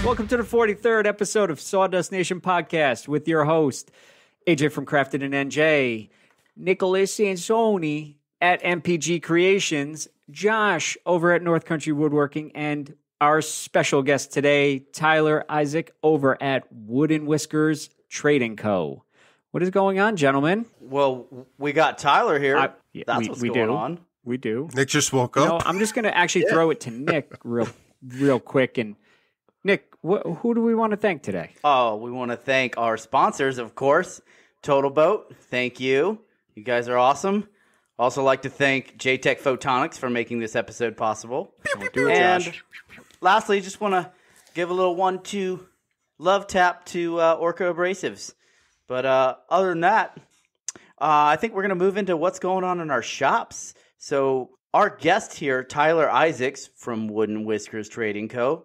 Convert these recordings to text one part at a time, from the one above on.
Welcome to the 43rd episode of Sawdust Nation Podcast with your host, AJ from Crafted and NJ, Nicholas Sansoni at MPG Creations, Josh over at North Country Woodworking, and our special guest today, Tyler Isaac over at Wooden Whiskers Trading Co. What is going on, gentlemen? Well, we got Tyler here. That's what's going on. We do. Nick just woke up. I'm just going to actually throw it to Nick real quick. And Nick, who do we want to thank today? Oh, we want to thank our sponsors, of course. Totalboat, thank you. You guys are awesome. Also like to thank Jtechphotonics for making this episode possible. And lastly, just want to give a little 1-2 love tap to Orca Abrasives. But other than that, I think we're going to move into what's going on in our shops. So our guest here, Tyler Isaacs from Wooden Whiskers Trading Co.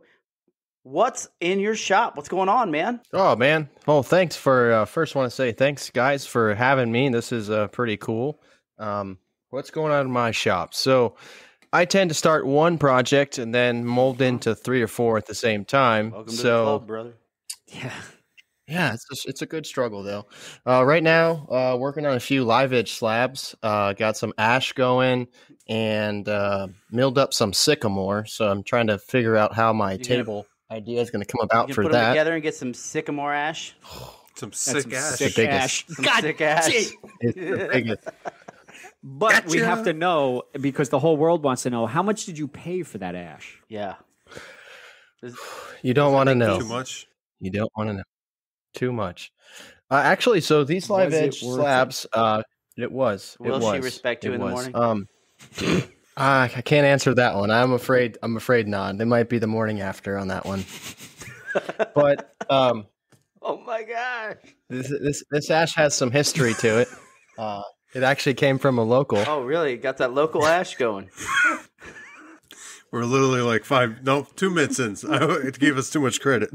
What's in your shop? What's going on, man? Oh, man. Well, thanks for, first want to say thanks, guys, for having me. This is pretty cool. What's going on in my shop? So I tend to start one project and then mold into 3 or 4 at the same time. Welcome to the club, brother. Yeah, it's a good struggle, though. Right now, working on a few live edge slabs. Got some ash going and milled up some sycamore. So I'm trying to figure out how my table idea is going to come about for put that. Them together and get some sycamore ash. Some sick ash. Sick ash. Some sick ash. It's the biggest. But we have to know, because the whole world wants to know, how much did you pay for that ash? Yeah. You don't want to know. Too much? You don't want to know. Too much. Actually, so these live edge slabs, it was. Will she respect you in the morning? I can't answer that one. I'm afraid not. It might be the morning after on that one. But oh my gosh, this ash has some history to it. It actually came from a local. Oh, really? Got that local ash going. We're literally like 2 minutes in. It gave us too much credit.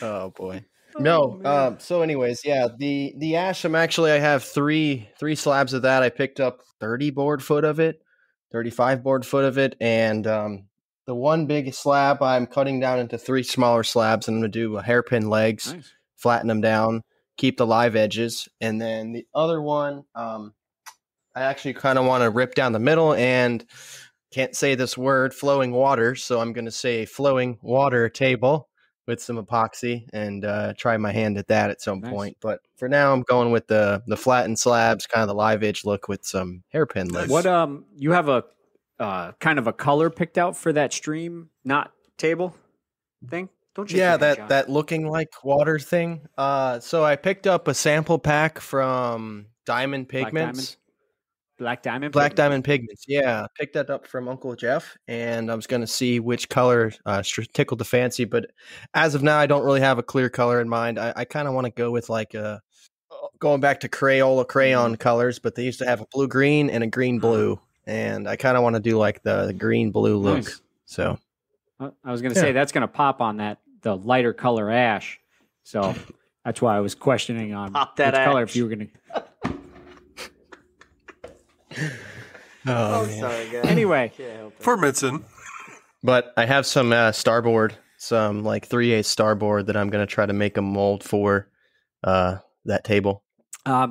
Oh boy. No. So anyways, yeah, the ash, I have three slabs of that. I picked up 30 board foot of it, 35 board foot of it. And, the one big slab I'm cutting down into 3 smaller slabs. And I'm going to do hairpin legs, flatten them down, keep the live edges. And then the other one, I actually kind of want to rip down the middle and can't say this word, flowing water. So I'm going to say flowing water table with some epoxy and try my hand at that at some point. But for now, I'm going with the flattened slabs, kind of the live edge look with some hairpin legs. What you have a kind of a color picked out for that stream knot table thing? Don't you? Yeah, that looking like water thing. So I picked up a sample pack from Diamond Pigments. Black Diamond Pigments. Yeah, picked that up from Uncle Jeff, and I was going to see which color tickled the fancy. But as of now, I don't really have a clear color in mind. I kind of want to go with going back to Crayola crayon colors, but they used to have a blue green and a green blue, and I kind of want to do like the green blue look. Nice. So I was going to say that's going to pop on the lighter color ash. So that's why I was questioning on Pop that which color ash. if you were going to. Oh, sorry, guys. Anyway, 4 minutes in. but I have some starboard, some like 3/8 starboard that I'm going to try to make a mold for that table.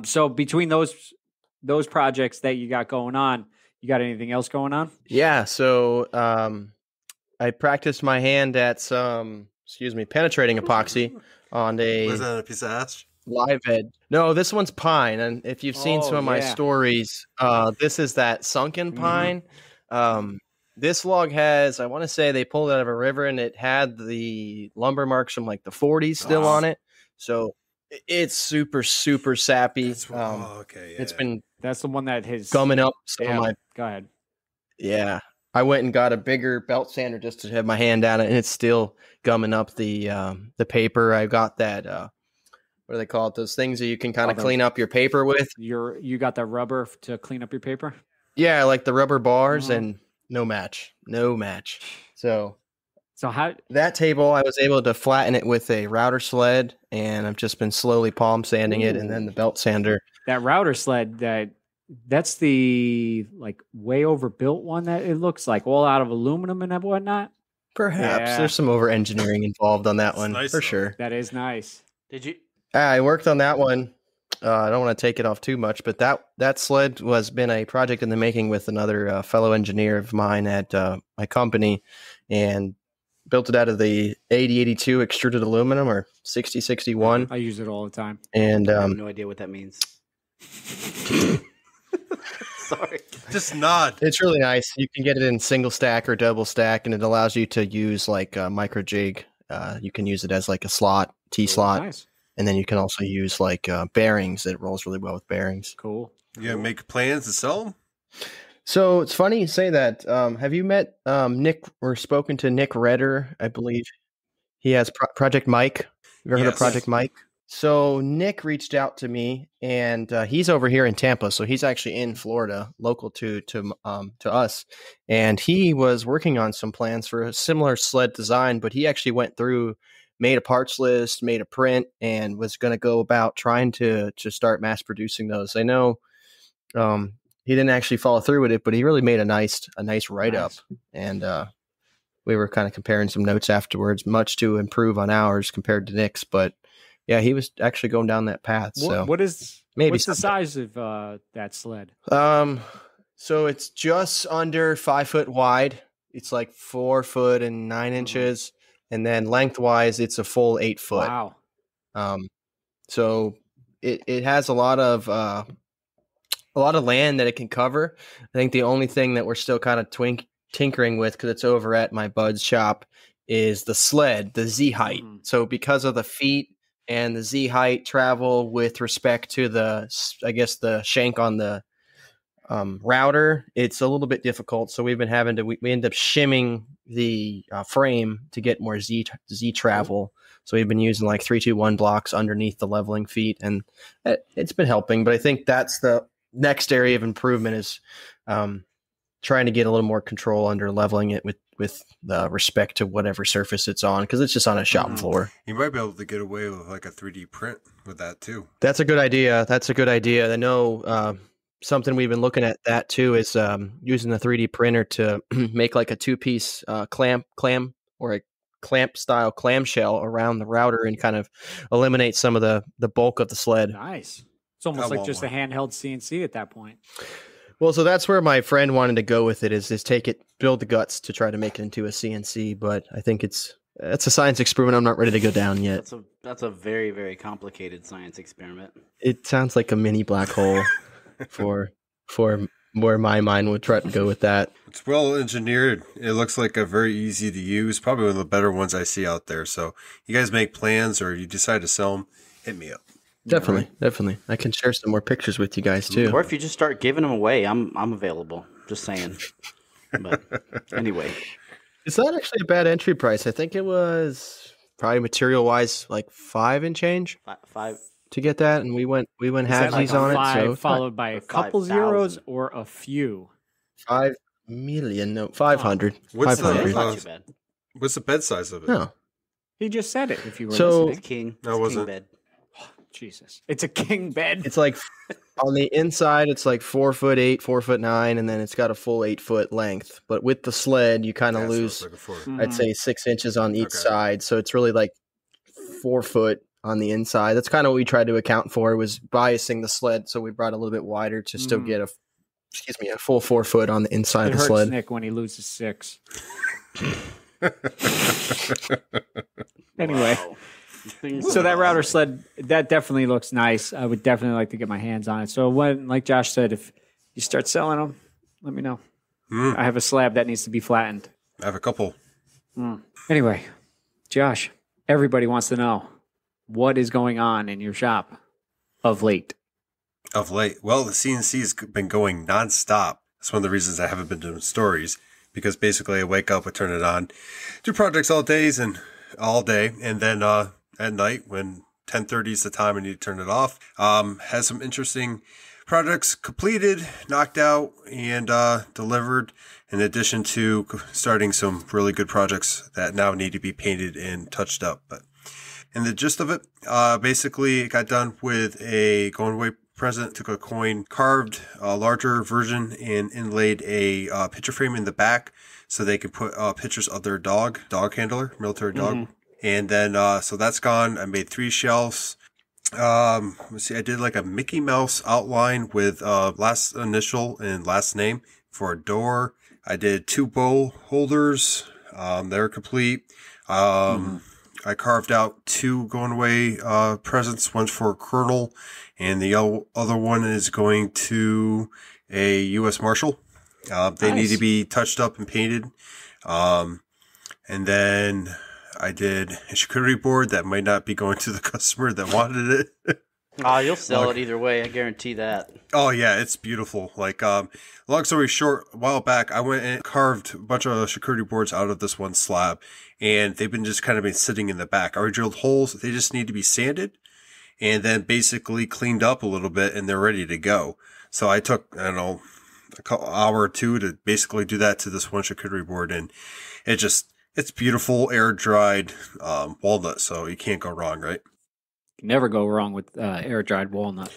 so between those projects that you got going on, you got anything else going on? Yeah, so I practiced my hand at some, penetrating epoxy on Was that a piece of ash? live edge. No, this one's pine, and if you've seen some of my stories, this is that sunken pine. This log has, I want to say they pulled it out of a river, and it had the lumber marks from like the 40s still on it. So it's super, super sappy. It's been That's the one that has gumming up some of my. Go ahead. Yeah, I went and got a bigger belt sander just to have my hand down it, and it's still gumming up the paper. I got that. What do they call it? Those things that you can kind of clean up your paper with. You got the rubber to clean up your paper? Yeah, like the rubber bars, and no match. So how that table, I was able to flatten it with a router sled, and I've just been slowly palm sanding it, and then the belt sander. That router sled, that's the like way overbuilt one that it looks like, all out of aluminum and whatnot. Perhaps Yeah. there's some over engineering involved on that It's one nice, for though. sure. That is nice. Did you? I worked on that one. I don't want to take it off too much, but that sled was been a project in the making with another fellow engineer of mine at my company, and built it out of the 8082 extruded aluminum or 6061. I use it all the time. And I have no idea what that means. Sorry. Just nod. it's really nice. You can get it in single stack or double stack, and it allows you to use like a micro jig. You can use it as like a slot, T slot, Nice. and then you can also use like bearings. It rolls really well with bearings. Cool. You gonna make plans to sell them? So it's funny you say that. Have you met Nick or spoken to Nick Redder? I believe he has Project Mike. Have you ever heard of Yes. Project Mike? So Nick reached out to me, and he's over here in Tampa. So he's actually in Florida, local to us. And he was working on some plans for a similar sled design, but he actually went through, made a parts list, made a print, and was going to go about trying to start mass producing those. I know he didn't actually follow through with it, but he really made a nice write up, and we were kind of comparing some notes afterwards, much to improve on ours compared to Nick's. But yeah, he was actually going down that path. So What's the someday. size of that sled? So it's just under 5 foot wide. It's like 4 foot and 9 inches, and then lengthwise, it's a full 8 foot. Wow. So it has a lot of land that it can cover. I think the only thing that we're still kind of tinkering with, because it's over at my bud's shop, is the sled, the Z height. So because of the feet and the Z height travel with respect to the shank on the router, it's a little bit difficult. So we've been having to, we end up shimming the frame to get more Z travel. So we've been using like 321 blocks underneath the leveling feet, and it's been helping. But I think that's the next area of improvement is trying to get a little more control under leveling it with respect to whatever surface it's on, because it's just on a shop floor. You might be able to get away with like a 3D print with that too. That's a good idea. I know something we've been looking at that too is using the 3D printer to make like a 2-piece clam or a clamp style clamshell around the router and kind of eliminate some of the bulk of the sled. Nice. It's almost like just a handheld CNC at that point. Well, so that's where my friend wanted to go with it, is take it, build the guts to try to make it into a CNC. But I think it's a science experiment I'm not ready to go down yet. That's a very, very complicated science experiment. It sounds like a mini black hole for where my mind would try to go with that. It's well engineered. It looks like a very easy to use, probably one of the better ones I see out there. So you guys make plans or you decide to sell them, hit me up. Definitely. I can share some more pictures with you guys too. Or if you just start giving them away, I'm available. Just saying. But anyway, It's not actually a bad entry price. I think it was probably material wise like 5 and change five. to get that, and we went Is that like halvesies a on five it. So followed by a couple 5,000. zeros or a few? 5 million, no, 500. What's the- 500. Not too bad. What's the bed size of it? No. He just said it. If you were So- listening. It's king. No, it It's wasn't. king bed. Jesus, it's a king bed. It's like on the inside, it's like 4'8", 4'9", and then it's got a full 8 foot length. But with the sled, you kind of Yeah, so lose, it's like a 4. I'd say 6 inches on each Okay. side. So it's really like 4 foot on the inside. That's kind of what we tried to account for, was biasing the sled. So we brought it a little bit wider to still get a full 4 foot on the inside It of the hurts sled. Nick when he loses 6. Anyway. Wow. So that router sled, that definitely looks nice. I would definitely like to get my hands on it. So when, like Josh said, if you start selling them, let me know. I have a slab that needs to be flattened. I have a couple. Anyway, Josh, everybody wants to know what is going on in your shop of late. Of late. Well, the CNC's been going nonstop. That's one of the reasons I haven't been doing stories, because basically I wake up, I turn it on, do projects all day, and then at night when 10:30 is the time I need to turn it off. Has some interesting projects completed, knocked out, and delivered, in addition to starting some really good projects that now need to be painted and touched up. But in the gist of it, basically it got done with a going away present, took a coin, carved a larger version, and inlaid a picture frame in the back so they can put pictures of their dog handler, military dog. And then, so that's gone. I made 3 shelves. Let's see, I did like a Mickey Mouse outline with last initial and last name for a door. I did 2 bowl holders. They're complete. I carved out 2 going away presents. One's for a colonel, and the other one is going to a U.S. Marshal. They need to be touched up and painted. And then I did a charcuterie board that might not be going to the customer that wanted it. Oh, you'll sell it either way. I guarantee that. Oh yeah, it's beautiful. Like, long story short, a while back, I went and carved a bunch of charcuterie boards out of this one slab, and they've been just kind of been sitting in the back. I already drilled holes. They just need to be sanded and then basically cleaned up a little bit, and they're ready to go. So I took, I don't know, hour or 2 to basically do that to this one charcuterie board, and it's beautiful, air dried walnut, so you can't go wrong, right? You never go wrong with air dried walnut.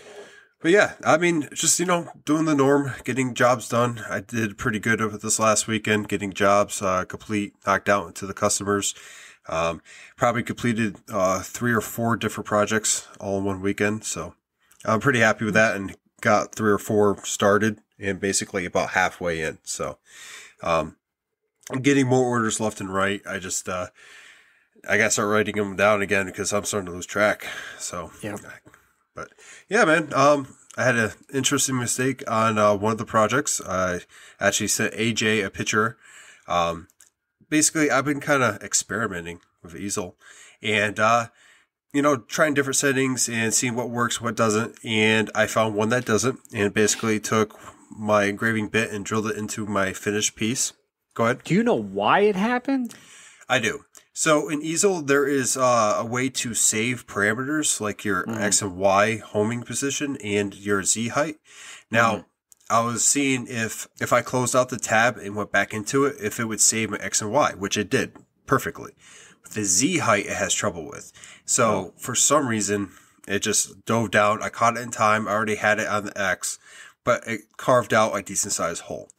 But yeah, I mean, just, doing the norm, getting jobs done. I did pretty good over this last weekend, getting jobs complete, knocked out to the customers. Probably completed 3 or 4 different projects all in one weekend. So I'm pretty happy with that, and got 3 or 4 started and basically about halfway in. So I'm getting more orders left and right. I just I got to start writing them down again because I'm starting to lose track. So yeah. But yeah, man, I had an interesting mistake on one of the projects. I actually sent AJ a picture. Basically, I've been kind of experimenting with easel and, trying different settings and seeing what works, what doesn't. And I found one that doesn't, and basically took my engraving bit and drilled it into my finished piece. Go ahead. Do you know why it happened? I do. So in easel, there is a way to save parameters like your X and Y homing position and your Z height. Now, I was seeing if I closed out the tab and went back into it, if it would save my X and Y, which it did perfectly. But the Z height it has trouble with. So for some reason, it just dove down. I caught it in time. I already had it on the X, but it carved out a decent sized hole.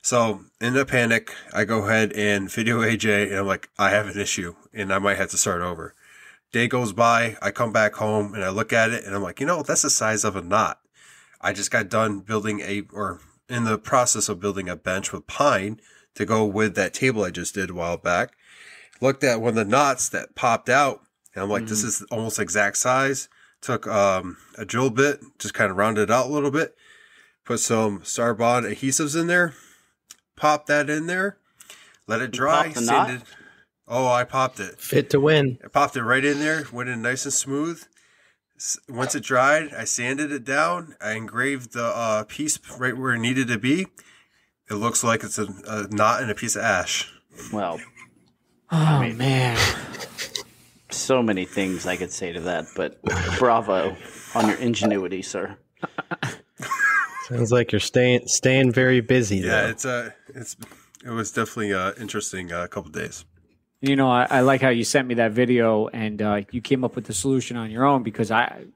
So in a panic, I go ahead and video AJ, and I'm like, I have an issue, and I might have to start over. Day goes by, I come back home, and I look at it, and I'm like, that's the size of a knot. I just got done in the process of building a bench with pine to go with that table I just did a while back. Looked at one of the knots that popped out, and I'm like, this is almost exact size. Took a drill bit, just kind of rounded it out a little bit, put some Starbondadhesives in there. Pop that in there, let it dry, sanded. Oh, I popped it. Fit to win. I popped it right in there, went in nice and smooth. Once it dried, I sanded it down. I engraved the piece right where it needed to be. It looks like it's a knot in a piece of ash. Well, man. So many things I could say to that, but bravo on your ingenuity, sir. Sounds like you're staying very busy. Yeah, it was definitely interesting couple of days. I like how you sent me that video and you came up with the solution on your own because the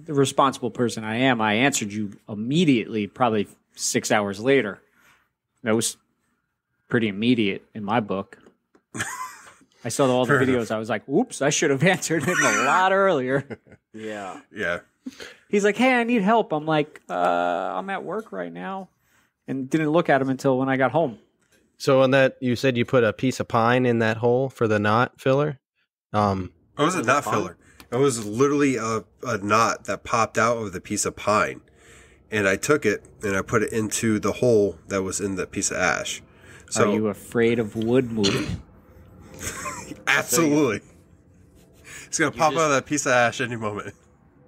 responsible person I am, I answered you immediately, probably 6 hours later. That was pretty immediate in my book. I saw all the videos. I was like, oops, I should have answered him a lot earlier. Yeah. Yeah. He's like, hey, I need help. I'm like, I'm at work right now. And didn't look at him until when I got home. So on that, you said you put a piece of pine in that hole for the knot filler? It was a knot filler. It was literally a knot that popped out of the piece of pine. And I took it and I put it into the hole that was in the piece of ash. So, are you afraid of wood moving? Absolutely. It's going to pop out of that piece of ash any moment.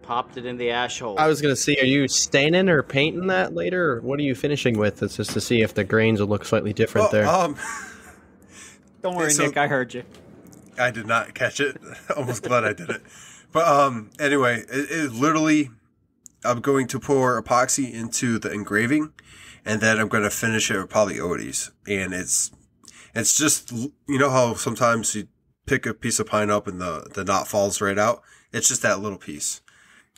Popped it in the ash hole. I was going to see, are you staining or painting that later? Or what are you finishing with? It's just to see if the grains will look slightly different there. Don't worry, Nick, I heard you. I did not catch it. Almost glad I did it. But anyway, it literally, I'm going to pour epoxy into the engraving, and then I'm going to finish it with polyodis. And it's just, how sometimes you pick a piece of pine up and the knot falls right out? It's just that little piece.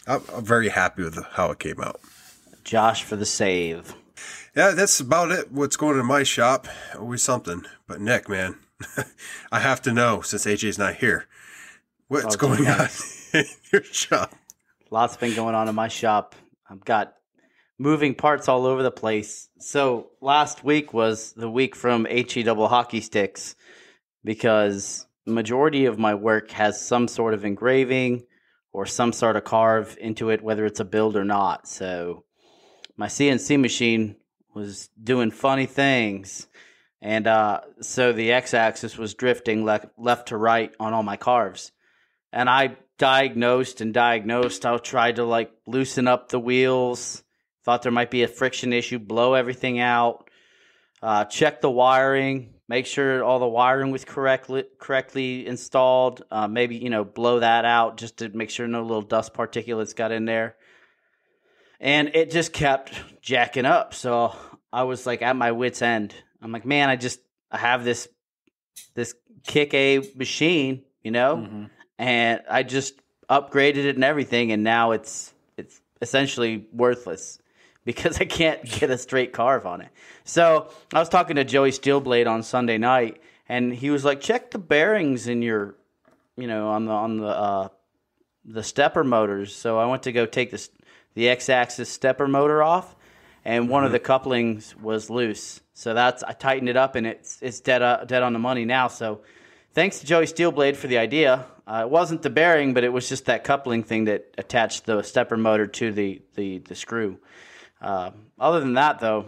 I'm very happy with how it came out. Josh for the save. Yeah, that's about it. What's going on in my shop? Always something. But Nick, man, I have to know since AJ's not here. What's going on in your shop? Lots been going on in my shop. I've got moving parts all over the place. So last week was the week from HE double hockey sticks because the majority of my work has some sort of engraving or some sort of carve into it, whether it's a build or not. So my CNC machine was doing funny things. And so the x-axis was drifting left to right on all my carves. And I diagnosed. I tried to loosen up the wheels. Thought there might be a friction issue. Blow everything out. Check the wiring. Make sure all the wiring was correctly installed. Maybe blow that out just to make sure no little dust particulates got in there. And it just kept jacking up. So I was at my wit's end. I'm like, man, I have this kick A machine, Mm-hmm. and I just upgraded it and everything, and now it's essentially worthless because I can't get a straight carve on it. So I was talking to Joey Steelblade on Sunday night, and he was like, check the bearings in your, on the stepper motors. So I went to go take the X-axis stepper motor off, and one of the couplings was loose. So I tightened it up, and it's dead on the money now. So thanks to Joey Steelblade for the idea. It wasn't the bearing, but it was just that coupling thing that attached the stepper motor to the screw. Other than that, though,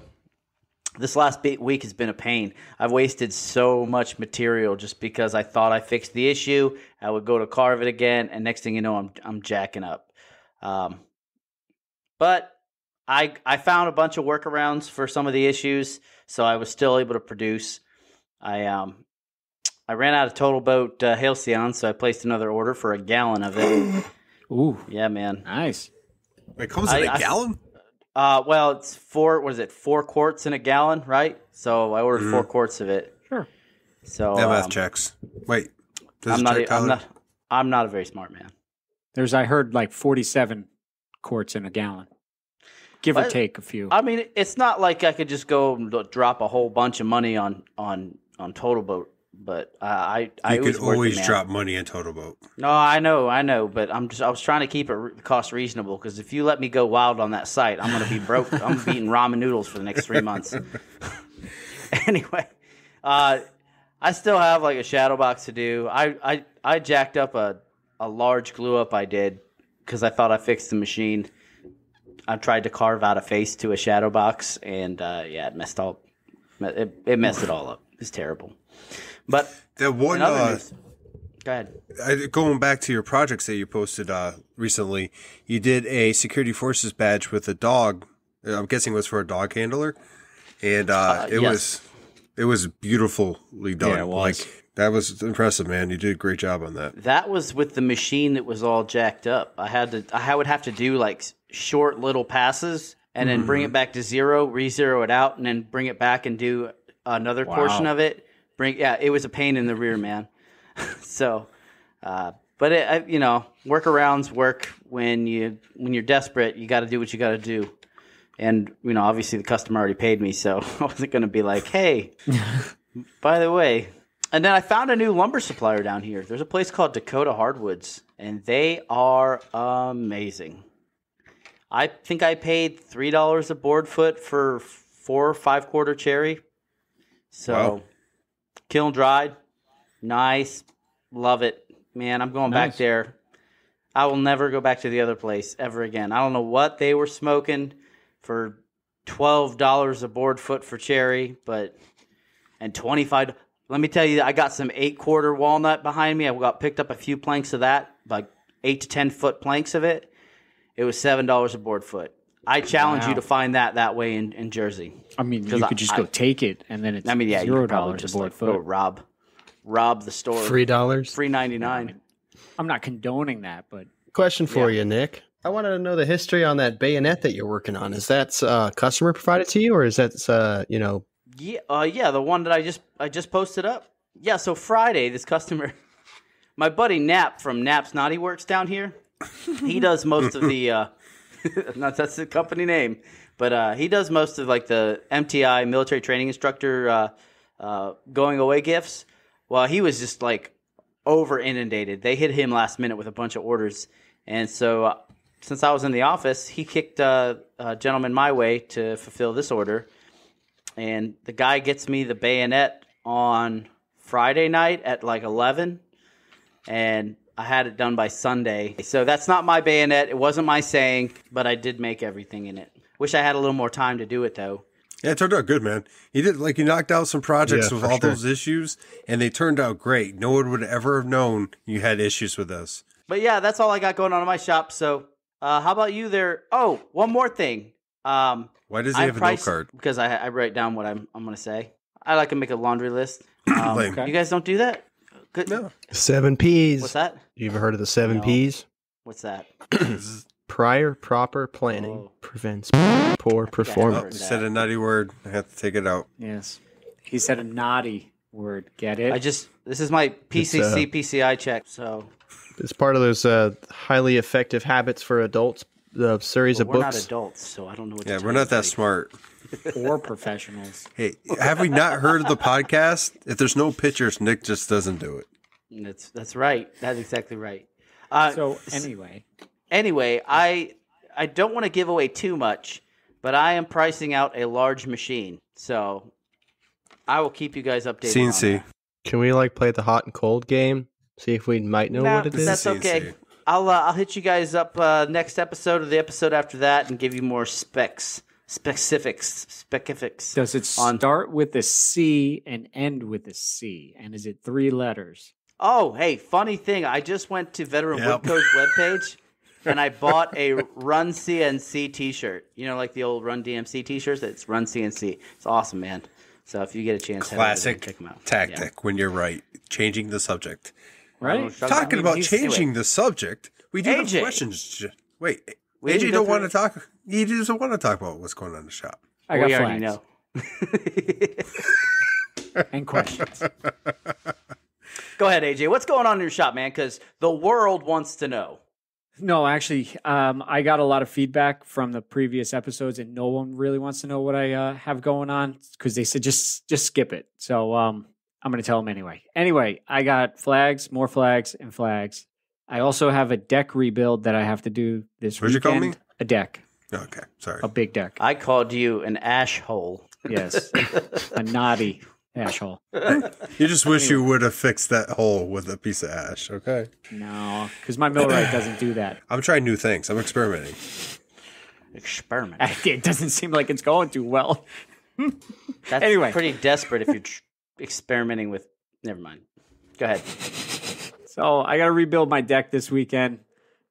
this last week has been a pain. I've wasted so much material just because I thought I fixed the issue. I would go to carve it again, and next thing you know, I'm jacking up. But I found a bunch of workarounds for some of the issues, so I was still able to produce. I ran out of Totalboat Halcyon, so I placed another order for a gallon of it. Ooh. Yeah, man. Nice. It comes in a gallon? Well, it's 4 quarts in a gallon, right? So I ordered 4 quarts of it. Sure. So That math checks. Wait. I'm not a very smart man. I heard 47 quarts in a gallon. Give or take a few. I mean, it's not like I could just go drop a whole bunch of money on Totalboat, but I could always drop money in Totalboat. No, I know, but I was trying to keep it cost reasonable because if you let me go wild on that site, I'm going to be broke. I'm eating ramen noodles for the next 3 months. Anyway, I still have a shadow box to do. I jacked up a large glue up I did because I thought I fixed the machine. I tried to carve out a face to a shadow box, and it messed it all up. It's terrible. But the one, go ahead. Going back to your projects that you posted recently, you did a security forces badge with a dog. I'm guessing it was for a dog handler, and yes. it was beautifully done. Yeah, it was. That was impressive, man. You did a great job on that. That was with the machine that was all jacked up. I would have to do short little passes and then bring it back to zero, re-zero it out, and then bring it back and do another portion of it. It was a pain in the rear, man. So, but workarounds work when you're desperate. You got to do what you got to do, and obviously the customer already paid me, so I wasn't going to be like, hey, by the way. And then I found a new lumber supplier down here. There's a place called Dakotapremiumhardwoods, and they are amazing. I think I paid $3 a board foot for 4 or 5 quarter cherry. So, wow. Kiln dried, nice, love it, man. I'm going back there. I will never go back to the other place ever again. I don't know what they were smoking for $12 a board foot for cherry, and $25. Let me tell you, I got some 8-quarter walnut behind me. I picked up a few planks of that, 8 to 10 foot planks of it. It was $7 a board foot. I challenge you to find that way in Jersey. I mean, you could just go take it, and then it's $0 a board foot. Rob the store. $3? $3.99. I'm not condoning that, but question for you, Nick. I wanted to know the history on that bayonet that you're working on. Is that customer provided to you, or is that Yeah, the one that I just posted up. Yeah, so Friday, this customer, my buddy Nap from Napsknottyworks down here, he does most of the That's the company name. But he does most of like the MTI, military training instructor, going away gifts. Well, he was just like over inundated. They hit him last minute with a bunch of orders. And so since I was in the office, he kicked a gentleman my way to fulfill this order. And the guy gets me the bayonet on Friday night at like 11. And I had it done by Sunday. So that's not my bayonet. It wasn't my saying, but I did make everything in it. Wish I had a little more time to do it, though. Yeah, it turned out good, man. You knocked out some projects with all sure. those issues, and they turned out great. No one would ever have known you had issues with this. But yeah, that's all I got going on in my shop. So how about you there? Oh, one more thing. Why does he have a note card? Because I write down what I'm going to say. I like to make a laundry list. Okay. You guys don't do that? Good. No. 7 Ps. What's that? You ever heard of the 7 No. Ps? What's that? Prior proper planning prevents poor Oh, performance. you said a nutty word. I have to take it out. Yes. He said a naughty word. Get it? This is my PCC PCI check. So It's part of those highly effective habits for adults. The series of we're not books. adults, so I don't know what. Yeah, to we're tell not that smart. Or professionals. Hey, have we not heard of the podcast? If there's no pictures, Nick just doesn't do it. That's right. That's exactly right. So Anyway, I don't want to give away too much, but I am pricing out a large machine, so I will keep you guys updated. CNC. On that. Can we play the hot and cold game? See if we might know what it is. That's okay. I'll hit you guys up next episode or the episode after that and give you more specifics. does it start with a C and end with a C? And is it 3 letters? Oh, hey, funny thing. I just went to Veteranwoodco's webpage and I bought a Run CNC t-shirt. You know, like the old Run DMC t-shirts? It's Run CNC. It's awesome, man. So if you get a chance, Classic check them out. tactic when you're right. Changing the subject. Right? Talking about changing the subject, we do have AJ. questions. Wait, We didn't AJ go don't through want to it. talk. He doesn't want to talk about what's going on in the shop. I got We already flags know. and questions. Go ahead, AJ. What's going on in your shop, man? Because the world wants to know. No, actually, I got a lot of feedback from the previous episodes, and no one really wants to know what I have going on because they said just skip it. So I'm going to tell them anyway. Anyway, I got flags, more flags, and flags. I also have a deck rebuild that I have to do this What'd you weekend. call me? A deck, Okay, sorry. a big deck. I called you an ash hole. Yes, a naughty ash hole. You just wish you would have fixed that hole with a piece of ash. Okay. No, because my millwright doesn't do that. I'm trying new things. I'm experimenting. Experiment. It doesn't seem like it's going too well. That's Anyway. pretty desperate if you're experimenting with. Never mind. Go ahead. So I got to rebuild my deck this weekend.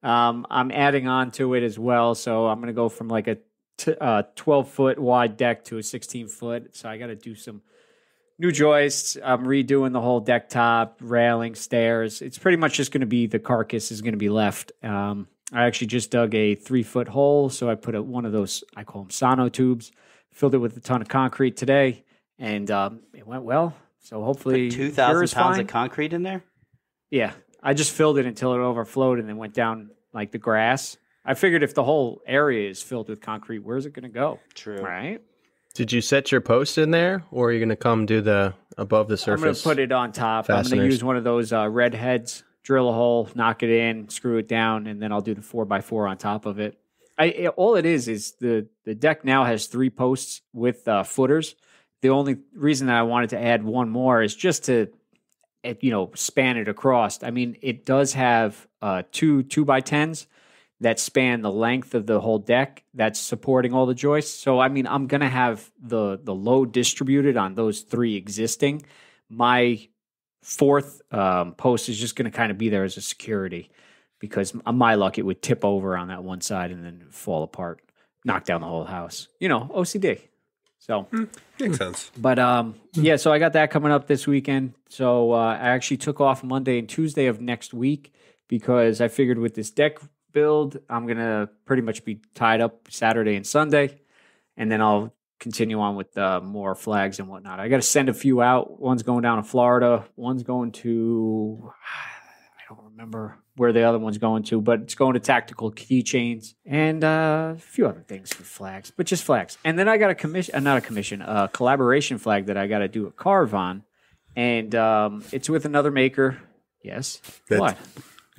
I'm adding on to it as well. So I'm going to go from like a 12-foot wide deck to a 16-foot. So I got to do some new joists. I'm redoing the whole deck top, railing, stairs. It's pretty much just going to be the carcass is going to be left. I actually just dug a 3-foot hole. So I put one of those, I call them sono tubes, filled it with a ton of concrete today. And it went well. So hopefully 2,000 pounds of concrete in there? Yeah, I just filled it until it overflowed and then went down like the grass. I figured if the whole area is filled with concrete, where's it going to go? True. Right? Did you set your post in there, or are you going to come do the above the I'm going surface? to put it on top. I'm going to fasteners? use one of those red heads, drill a hole, knock it in, screw it down, and then I'll do the 4x4 on top of it. All it is the deck now has 3 posts with footers. The only reason that I wanted to add one more is just to span it across. I mean, it does have 2 2x10s that span the length of the whole deck that's supporting all the joists. So, I mean, I'm going to have the load distributed on those 3 existing. My 4th post is just going to kind of be there as a security because on my luck, it would tip over on that one side and then fall apart, knock down the whole house. OCD. So Makes sense. But yeah, so I got that coming up this weekend. So I actually took off Monday and Tuesday of next week because I figured with this deck build, I'm going to pretty much be tied up Saturday and Sunday. And then I'll continue on with more flags and whatnot. I got to send a few out. One's going down to Florida. One's going to, I don't remember where the other one's going to, but it's going to tactical keychains and a few other things for flags, but just flags. And then I got a collaboration flag that I got to do a carve on, and it's with another maker. Yes. What?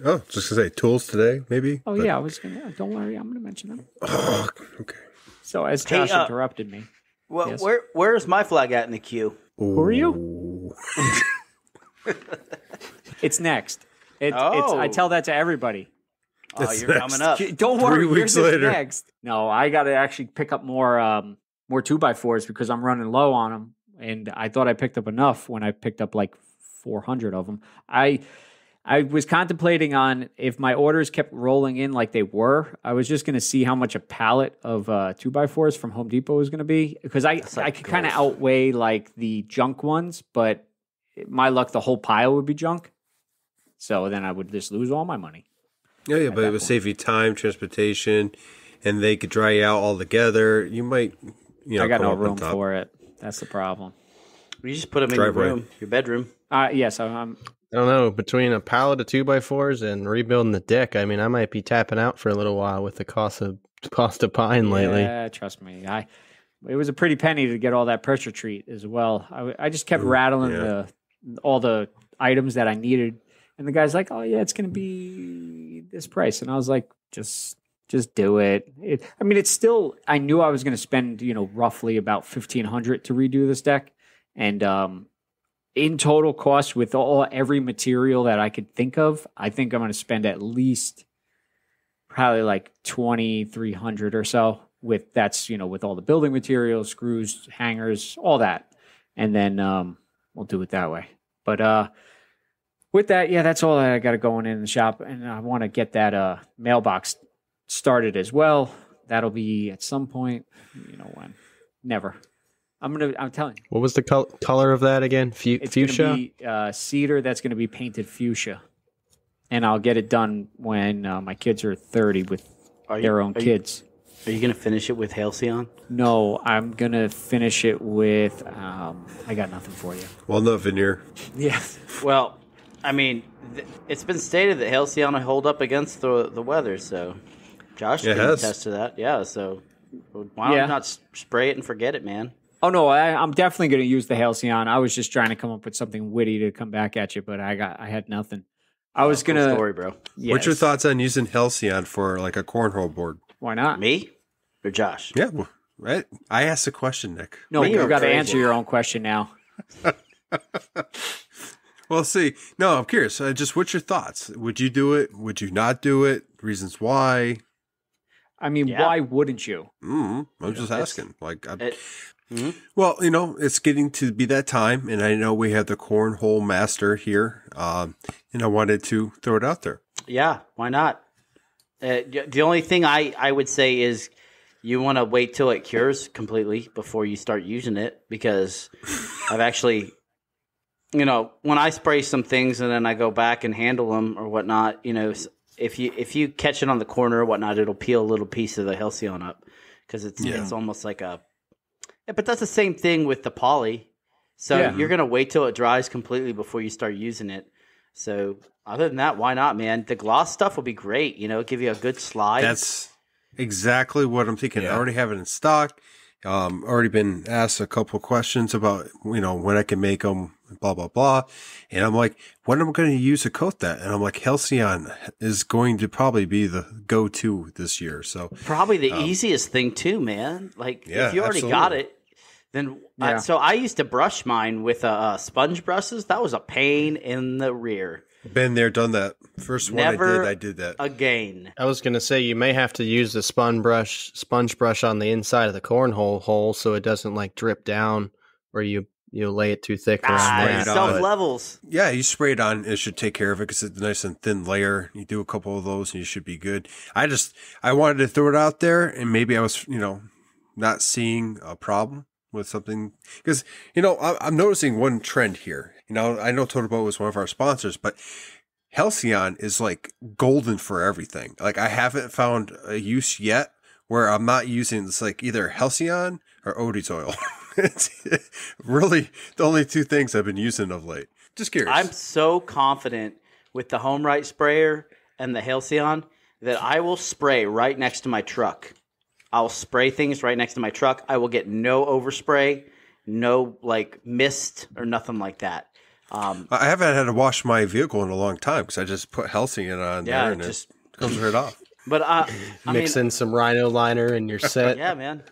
Oh, just to say tools today, maybe. Oh yeah, I was gonna. Don't worry, I'm gonna mention them. Oh, okay. So as Josh interrupted me. Well, yes. where's my flag at in the queue? Who are you? It's next. It's. I tell that to everybody. Oh, you're coming up. Don't worry. 3 weeks later. Next. No, I got to actually pick up more 2x4s because I'm running low on them, and I thought I picked up enough when I picked up like 400 of them. I was contemplating on if my orders kept rolling in like they were. I was just going to see how much a pallet of 2x4s from Home Depot was going to be because I could kind of outweigh like the junk ones, but my luck, the whole pile would be junk. So then I would just lose all my money. Yeah, but it would save you time, transportation, and they could dry you out all together. You might, I got no room for it. That's the problem. You just put them in your room, your bedroom. Yes, I don't know. Between a pallet of 2x4s and rebuilding the deck, I mean, I might be tapping out for a little while with the cost of pine lately. Yeah, trust me. It was a pretty penny to get all that pressure treat as well. I just kept rattling all the items that I needed, and the guy's like, "Oh yeah, it's going to be this price," and I was like, "Just do it." It's still. I knew I was going to spend roughly about $1,500 to redo this deck, and in total cost with every material that I could think of, I think I'm going to spend at least probably like $2,300 or so with all the building materials, screws, hangers, all that. And then we'll do it that way. But with that, that's all I got going in the shop. And I want to get that mailbox started as well. That'll be at some point, when? Never. I'm telling you. What was the color of that again? It's fuchsia? Going to be cedar that's going to be painted fuchsia. And I'll get it done when my kids are 30 with their own kids. Are you going to finish it with Halcyon? No, I'm going to finish it with, I got nothing for you. Walnut veneer. Yes. Well, it's been stated that Halcyon will hold up against the weather, so Josh can attest to that. Yeah, so why not spray it and forget it, man? Oh, no, I'm definitely going to use the Halcyon. I was just trying to come up with something witty to come back at you, but I had nothing. I was going to... story, bro. Yes. What's your thoughts on using Halcyon for like a cornhole board? Why not? Me or Josh? Yeah, well, right. I asked the question, Nick. No, you've got to answer your own question now. Well, see, no, I'm curious. Just what's your thoughts? Would you do it? Would you not do it? Reasons why? Why wouldn't you? I'm just asking. Well, it's getting to be that time, and I know we have the cornhole master here, and I wanted to throw it out there. Yeah, why not? The only thing I would say is you want to wait till it cures completely before you start using it, because I've actually, when I spray some things and then I go back and handle them or whatnot, if you catch it on the corner or whatnot, it'll peel a little piece of the Halcyon up because it's almost like a. Yeah, but that's the same thing with the poly. So you're gonna wait till it dries completely before you start using it. So other than that, why not, man? The gloss stuff will be great. Give you a good slide. That's exactly what I'm thinking. I already have it in stock. Already been asked a couple of questions about when I can make them. Blah blah blah, and I'm like, when am I going to use to coat that? And I'm like, Halcyon is going to probably be the go-to this year. So probably the easiest thing too, man. Like if you already got it, then so I used to brush mine with sponge brushes. That was a pain in the rear. Been there, done that. First one I did that again. I was going to say you may have to use the sponge brush on the inside of the cornhole hole so it doesn't like drip down or you lay it too thick. Self-levels. Yeah, you spray it on. It should take care of it because it's a nice and thin layer. You do a couple of those and you should be good. I wanted to throw it out there, and maybe I was, not seeing a problem with something. Because, I'm noticing one trend here. I know Totalboat was one of our sponsors, but Halcyon is like golden for everything. Like I haven't found a use yet where I'm not using this like either Halcyon or Odie's oil. It's really the only two things I've been using of late. Just curious. I'm so confident with the Home Right sprayer and the Halcyon that I will spray right next to my truck. I'll spray things right next to my truck. I will get no overspray, no like mist or nothing like that. I haven't had to wash my vehicle in a long time because I just put Halcyon on there and it comes right off. But mix in some Rhino liner and you're set. Yeah, man.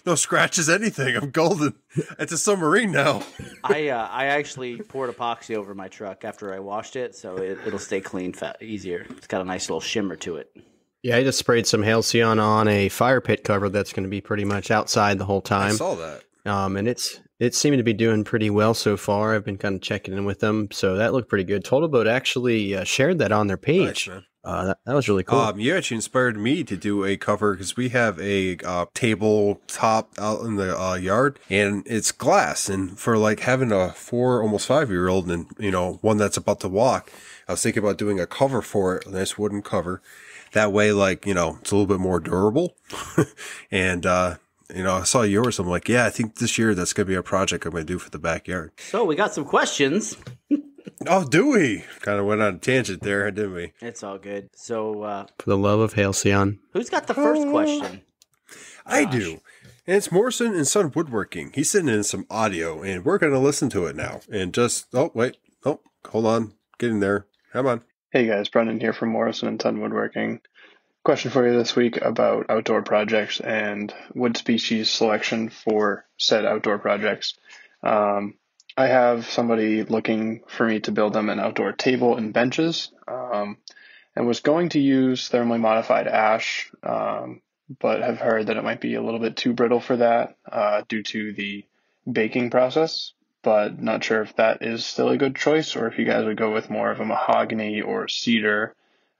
No scratches, anything. I'm golden. It's a submarine now. I actually poured epoxy over my truck after I washed it, so it'll stay clean easier. It's got a nice little shimmer to it. Yeah, I just sprayed some Halcyon on a fire pit cover that's going to be pretty much outside the whole time. I saw that. And it seemed to be doing pretty well so far. I've been kind of checking in with them, so that looked pretty good. Totalboat actually shared that on their page. Nice, man. That was really cool. You actually inspired me to do a cover because we have a table top out in the yard, and it's glass. And for like having a 4, almost 5-year-old, and one that's about to walk, I was thinking about doing a cover for it, a nice wooden cover. That way, like it's a little bit more durable. And I saw yours. I'm like, yeah, I think this year that's going to be a project I'm going to do for the backyard. So we got some questions. Oh, do we? Kind of went on a tangent there, didn't we? It's all good. So, for the love of Halcyon. Who's got the first question? I do. And it's Morrison and Son Woodworking. He's sending in some audio, and we're going to listen to it now. And hold on. Get in there. Come on. Hey guys, Brendan here from Morrison and Son Woodworking. Question for you this week about outdoor projects and wood species selection for said outdoor projects. I have somebody looking for me to build them an outdoor table and benches, and was going to use thermally modified ash, but have heard that it might be a little bit too brittle for that due to the baking process, but not sure if that is still a good choice or if you guys would go with more of a mahogany or cedar,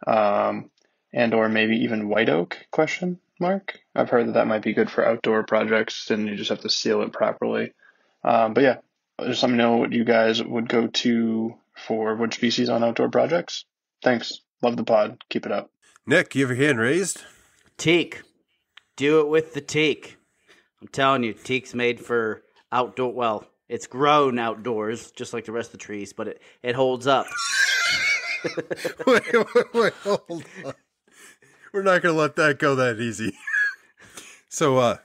and or maybe even white oak, ? I've heard that might be good for outdoor projects and you just have to seal it properly. But yeah, just let me know what you guys would go to for wood species on outdoor projects. Thanks. Love the pod. Keep it up. Nick, you have your hand raised? Teak. Do it with the teak. I'm telling you, teak's made for outdoor. Well, it's grown outdoors, just like the rest of the trees, but it holds up. Wait, hold on. We're not going to let that go that easy. So,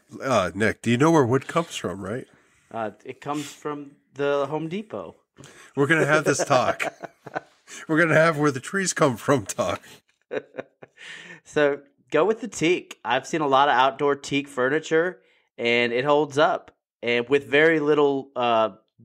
Nick, do you know where wood comes from, right? It comes from the Home Depot. We're going to have this talk. We're going to have where the trees come from talk. So go with the teak. I've seen a lot of outdoor teak furniture, and it holds up. And with very little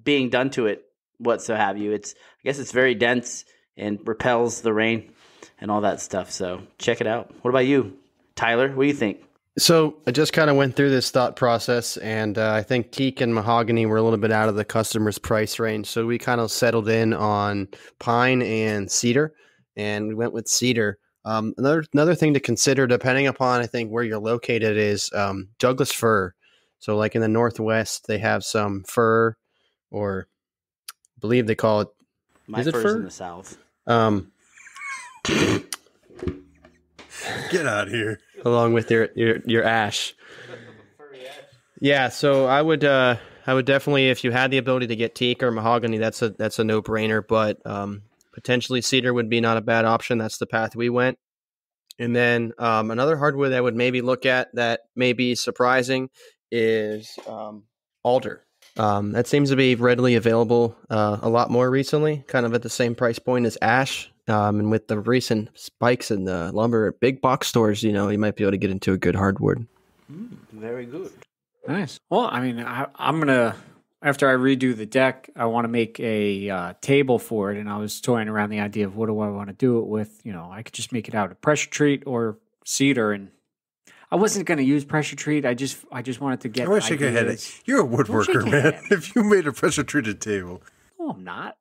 being done to it, what so have you. I guess it's very dense and repels the rain and all that stuff. So check it out. What about you, Tyler? What do you think? So I just kind of went through this thought process, and I think teak and mahogany were a little bit out of the customer's price range. So we kind of settled in on pine and cedar, and we went with cedar. Another thing to consider, depending upon, I think, where you're located, is Douglas fir. So like in the Northwest, they have some fir, or I believe they call it. My fir's in the South. Get out of here. Along with your ash. Yeah, so I would definitely, if you had the ability to get teak or mahogany, that's a no-brainer, but potentially cedar would be not a bad option. That's the path we went. And then another hardwood I would maybe look at that may be surprising is alder. That seems to be readily available a lot more recently, kind of at the same price point as ash. And with the recent spikes in the lumber at big box stores, you might be able to get into a good hardwood. Very good. Nice. Well, I mean, I'm going to, after I redo the deck, I want to make a table for it. And I was toying around the idea of what do I want to do it with. I could just make it out of pressure treat or cedar. And I wasn't going to use pressure treat. I just wanted to get I wish I could have it. You're a woodworker, man. If you made a pressure treated table. No, I'm not.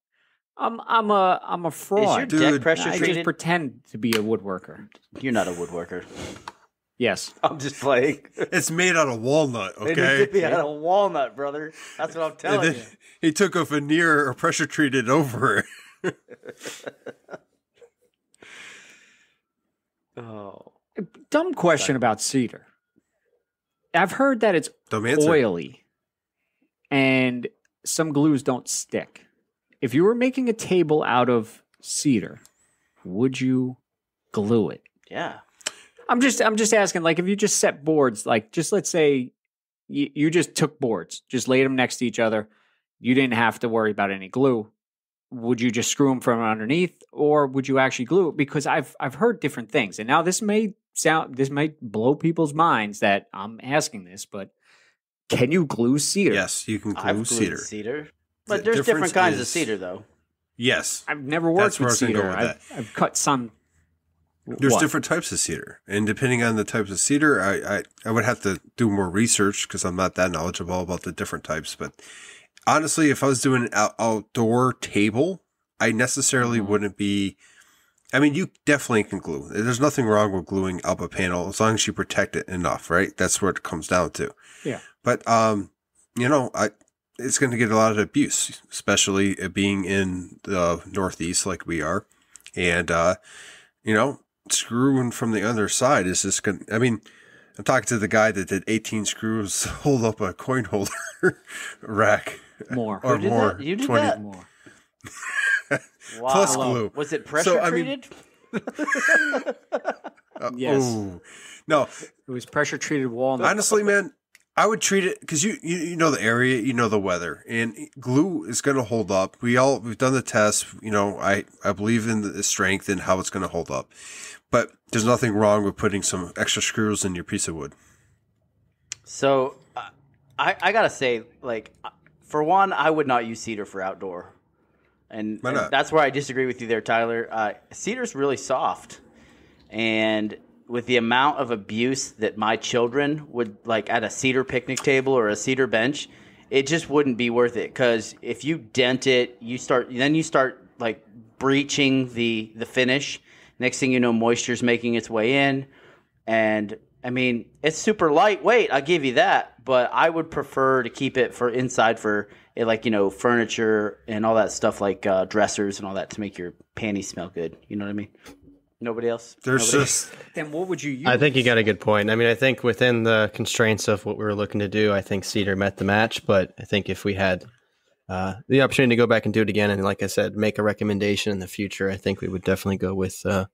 I'm a fraud. Is your deck pressure I treated? just pretend to be a woodworker. You're not a woodworker. Yes. I'm just playing. It's made out of walnut, okay? It needs to be out of walnut, brother. That's what I'm telling you. He took a veneer or pressure treated over it. Oh. Dumb question about cedar. I've heard that it's oily and some glues don't stick. If you were making a table out of cedar, would you glue it? Yeah. I'm just asking, like, if you just set boards, like, just let's say you just took boards, just laid them next to each other, you didn't have to worry about any glue. Would you just screw them from underneath, or would you actually glue it? Because I've heard different things, and now this may blow people's minds that I'm asking this, but can you glue cedar? Yes, you can glue I've glued cedar. But there's different kinds of cedar, though. Yes. I've never worked with cedar. I've cut some. There's different types of cedar, and depending on the types of cedar, I would have to do more research because I'm not that knowledgeable about the different types. But honestly, if I was doing an outdoor table, I necessarily wouldn't be. I mean, you definitely can glue. There's nothing wrong with gluing up a panel as long as you protect it enough, right? That's what it comes down to. Yeah. But it's going to get a lot of abuse, especially being in the Northeast like we are, and screwing from the other side is just going to, I mean, I'm talking to the guy that did 18 screws, hold up a coin holder rack. More. Or more. You did 20. that? More. Wow. Plus glue. Was it pressure treated? Yes. No. It was pressure treated walnut. Honestly, man, I would treat it because you know the area, you know the weather, and glue is going to hold up. We've done the test. I believe in the strength and how it's going to hold up. But there's nothing wrong with putting some extra screws in your piece of wood. So I gotta say, like, for one, I would not use cedar for outdoor, and that's where I disagree with you there, Tyler. Cedar's really soft, and with the amount of abuse that my children would like at a cedar picnic table or a cedar bench, it just wouldn't be worth it. Because if you dent it, you start like breaching the finish. Next thing you know, moisture's making its way in. And I mean, it's super lightweight, I'll give you that. But I would prefer to keep it for inside for furniture and all that stuff, like dressers and all that, to make your panties smell good. You know what I mean? Nobody else? Then what would you use? I think you got a good point. I mean, I think within the constraints of what we were looking to do, I think cedar met the match. But I think if we had the opportunity to go back and do it again, and like I said, make a recommendation in the future, I think we would definitely go with, a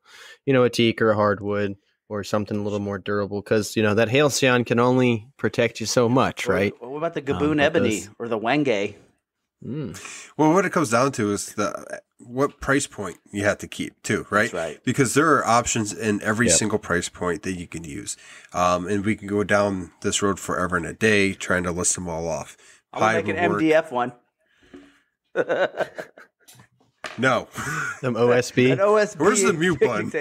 teak or a hardwood or something a little more durable, because, that halcyon can only protect you so much, right? What about the Gaboon ebony or the Wenge? Well, what it comes down to is what price point you have to keep too, right? That's right. Because there are options in every single price point that you can use. And we can go down this road forever and a day trying to list them all off. I'm going to make an MDF one. No. Some OSB. An OSB. Where's the mute button?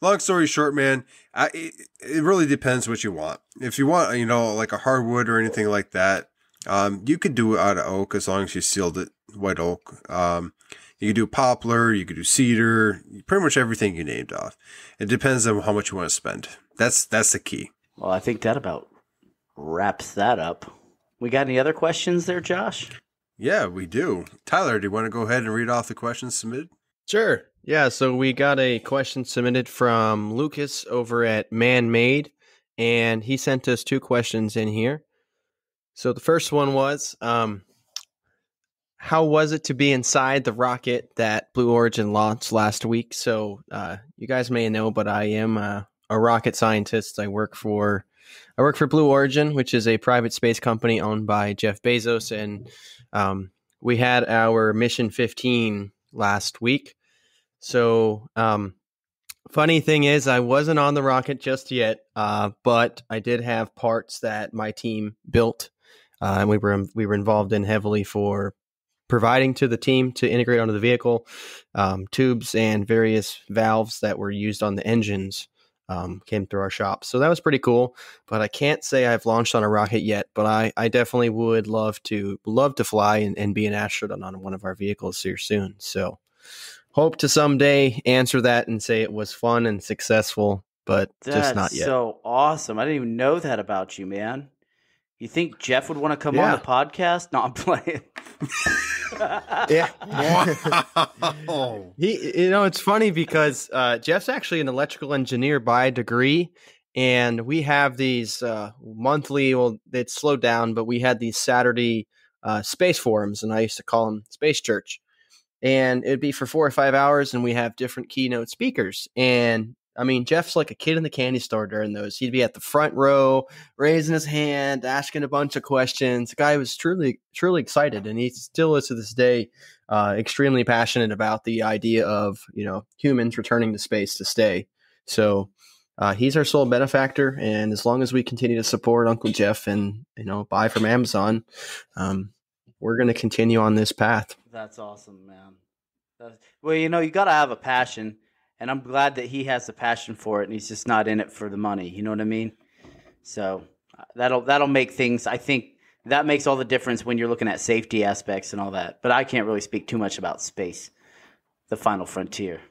Long story short, man, it really depends what you want. If you want, like a hardwood or anything like that, you could do it out of oak as long as you sealed it, white oak. You could do poplar, you could do cedar, pretty much everything you named off. It depends on how much you want to spend. That's the key. Well, I think that about wraps that up. We got any other questions there, Josh? Yeah, we do. Tyler, do you want to go ahead and read off the questions submitted? Sure. Yeah, so we got a question submitted from Lucas over at Man-Made, and he sent us 2 questions in here. So the first one was, how was it to be inside the rocket that Blue Origin launched last week? So you guys may know, but I am a rocket scientist. I work for Blue Origin, which is a private space company owned by Jeff Bezos, and we had our Mission 15 last week. So funny thing is, I wasn't on the rocket just yet, but I did have parts that my team built, and we were involved in heavily for providing to the team to integrate onto the vehicle, tubes and various valves that were used on the engines came through our shop. So that was pretty cool, but I can't say I've launched on a rocket yet, but I definitely would love to fly and be an astronaut on one of our vehicles here soon. So hope to someday answer that and say it was fun and successful, but just not yet. That's so awesome. I didn't even know that about you, man. You think Jeff would want to come on the podcast? No, I'm playing. Yeah. Wow. It's funny because Jeff's actually an electrical engineer by degree, and we have these monthly, well, it's slowed down, but we had these Saturday space forums, and I used to call them Space Church. and it'd be for 4 or 5 hours, and we have different keynote speakers. And I mean, Jeff's like a kid in the candy store during those. He'd be at the front row, raising his hand, asking a bunch of questions. The guy was truly, truly excited, and he still is to this day extremely passionate about the idea of, humans returning to space to stay. So he's our sole benefactor, and as long as we continue to support Uncle Jeff and, buy from Amazon, we're going to continue on this path. That's awesome, man. Well, you got to have a passion. And I'm glad that he has the passion for it, and he's just not in it for the money. You know what I mean? So that'll make things. I think that makes all the difference when you're looking at safety aspects and all that. But I can't really speak too much about space, the final frontier.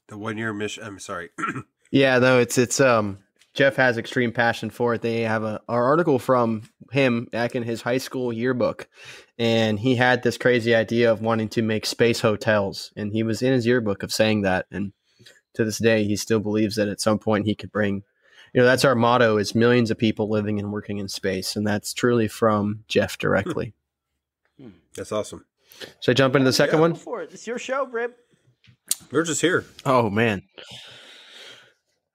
The 1-year mission. I'm sorry. Yeah, no, it's Jeff has extreme passion for it. They have our article from him back in his high school yearbook, and he had this crazy idea of wanting to make space hotels, and he was in his yearbook of saying that. And to this day, he still believes that at some point he could bring, that's our motto, is millions of people living and working in space. And that's truly from Jeff directly. That's awesome. Should I jump into the second one? Go for it. It's your show, Brib. We're just here. Oh, man.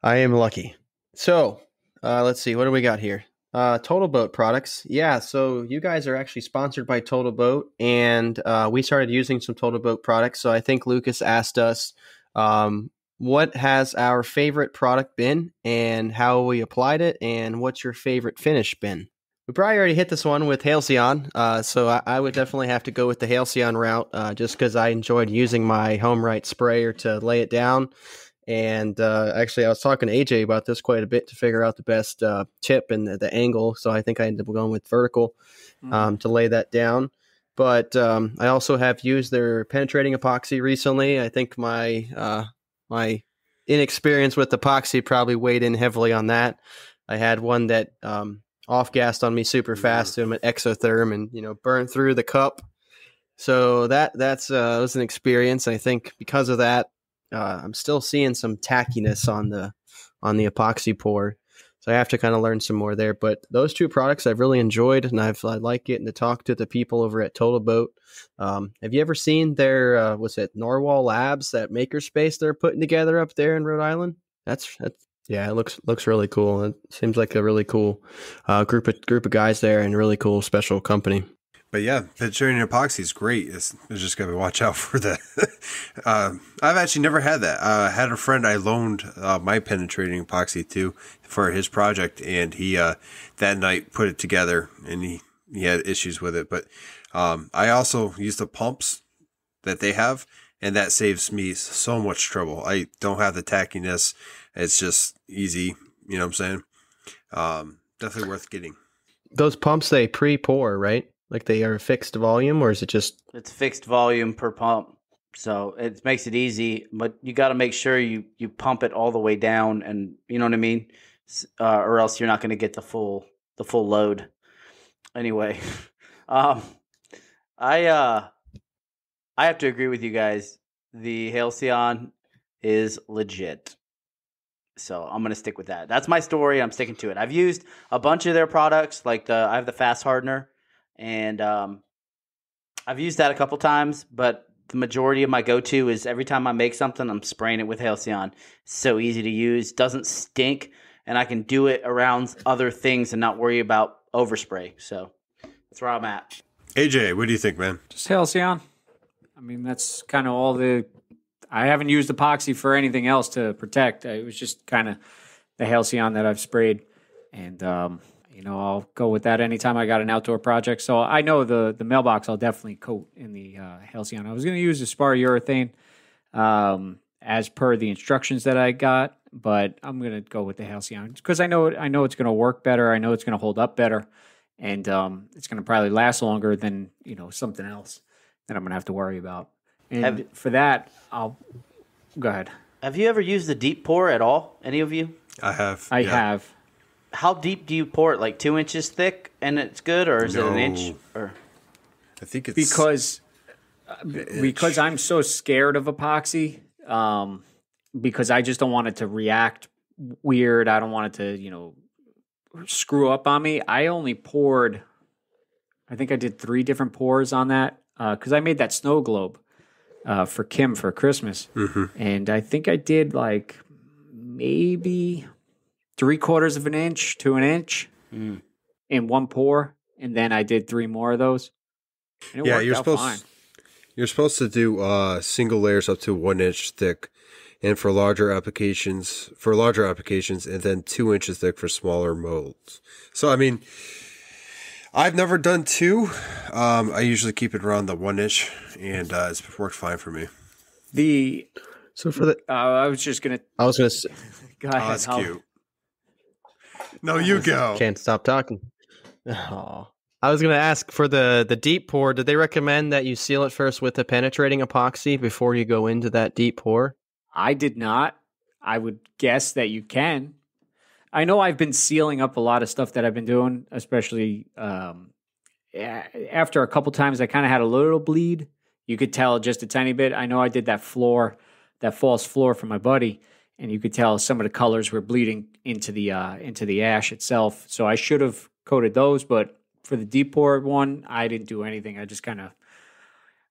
I am lucky. So let's see. What do we got here? Totalboat products. Yeah, so you guys are actually sponsored by Totalboat, and we started using some Totalboat products. So I think Lucas asked us, what has our favorite product been and how we applied it, and what's your favorite finish been? We probably already hit this one with Halcyon, so I would definitely have to go with the Halcyon route just because I enjoyed using my HomeRite sprayer to lay it down. And actually, I was talking to AJ about this quite a bit to figure out the best tip and the angle, so I think I ended up going with vertical to lay that down. But I also have used their penetrating epoxy recently. I think my inexperience with epoxy probably weighed in heavily on that. I had one that off-gassed on me super fast to an exotherm and, burned through the cup. So that was an experience. I think because of that, I'm still seeing some tackiness on the epoxy pour. So I have to kind of learn some more there. But those two products I've really enjoyed, and I like getting to talk to the people over at Totalboat. Have you ever seen their, Norwal Labs, that makerspace they're putting together up there in Rhode Island? That's yeah, it looks really cool. It seems like a really cool group of guys there, and really cool special company. But yeah, penetrating epoxy is great. It's just got to watch out for that. I've actually never had that. I had a friend I loaned my penetrating epoxy to for his project, and he that night put it together, and he had issues with it. But I also use the pumps that they have, and that saves me so much trouble. I don't have the tackiness. It's just easy. You know what I'm saying? Definitely worth getting. Those pumps, they pre-pour, right? Like they are fixed volume, or is it just... It's fixed volume per pump. So it makes it easy, but you got to make sure you pump it all the way down, and you know what I mean? Or else you're not going to get the full load. Anyway, I have to agree with you guys. The Halcyon is legit. So I'm going to stick with that. That's my story. I'm sticking to it. I've used a bunch of their products, like I have the fast hardener, and I've used that a couple times, but the majority of my go-to is every time I make something, I'm spraying it with Halcyon. It's so easy to use, doesn't stink, and I can do it around other things and not worry about overspray. So that's where I'm at. AJ, what do you think, man? Just Halcyon. I mean, that's kind of all I haven't used epoxy for anything else to protect. It was just kind of the Halcyon that I've sprayed. And, I'll go with that anytime I got an outdoor project. So I know the mailbox I'll definitely coat in the Halcyon. I was going to use the spar urethane as per the instructions that I got, but I'm going to go with the Halcyon because I know it's going to work better. I know it's going to hold up better, and it's going to probably last longer than something else that I'm going to have to worry about. And for that, I'll go ahead. Have you ever used the deep pour at all? Any of you? I have. I have. How deep do you pour it? Like 2 inches thick, and it's good, or is it an inch? Or I think it's because I'm so scared of epoxy. Because I just don't want it to react weird. I don't want it to screw up on me. I only poured. I think I did 3 different pours on that because I made that snow globe. for Kim for Christmas. And I think I did like maybe 3/4 of an inch to an inch in one pour. And then I did 3 more of those. And it worked out fine. You're supposed to do single layers up to 1 inch thick, and for larger applications, and then 2 inches thick for smaller molds. So, I mean, I've never done 2. I usually keep it around the 1 inch, and it's worked fine for me. I was gonna say. Go ahead. Oh, that's cute. No, you go. Can't stop talking. Oh. I was going to ask for the deep pour. Did they recommend that you seal it first with a penetrating epoxy before you go into that deep pour? I did not. I would guess that you can. I know I've been sealing up a lot of stuff that I've been doing, especially after a couple times I kind of had a little bleed. You could tell just a tiny bit. I know I did that false floor for my buddy, and you could tell some of the colors were bleeding into the ash itself. So I should have coated those, but for the deep pour one, I didn't do anything. I just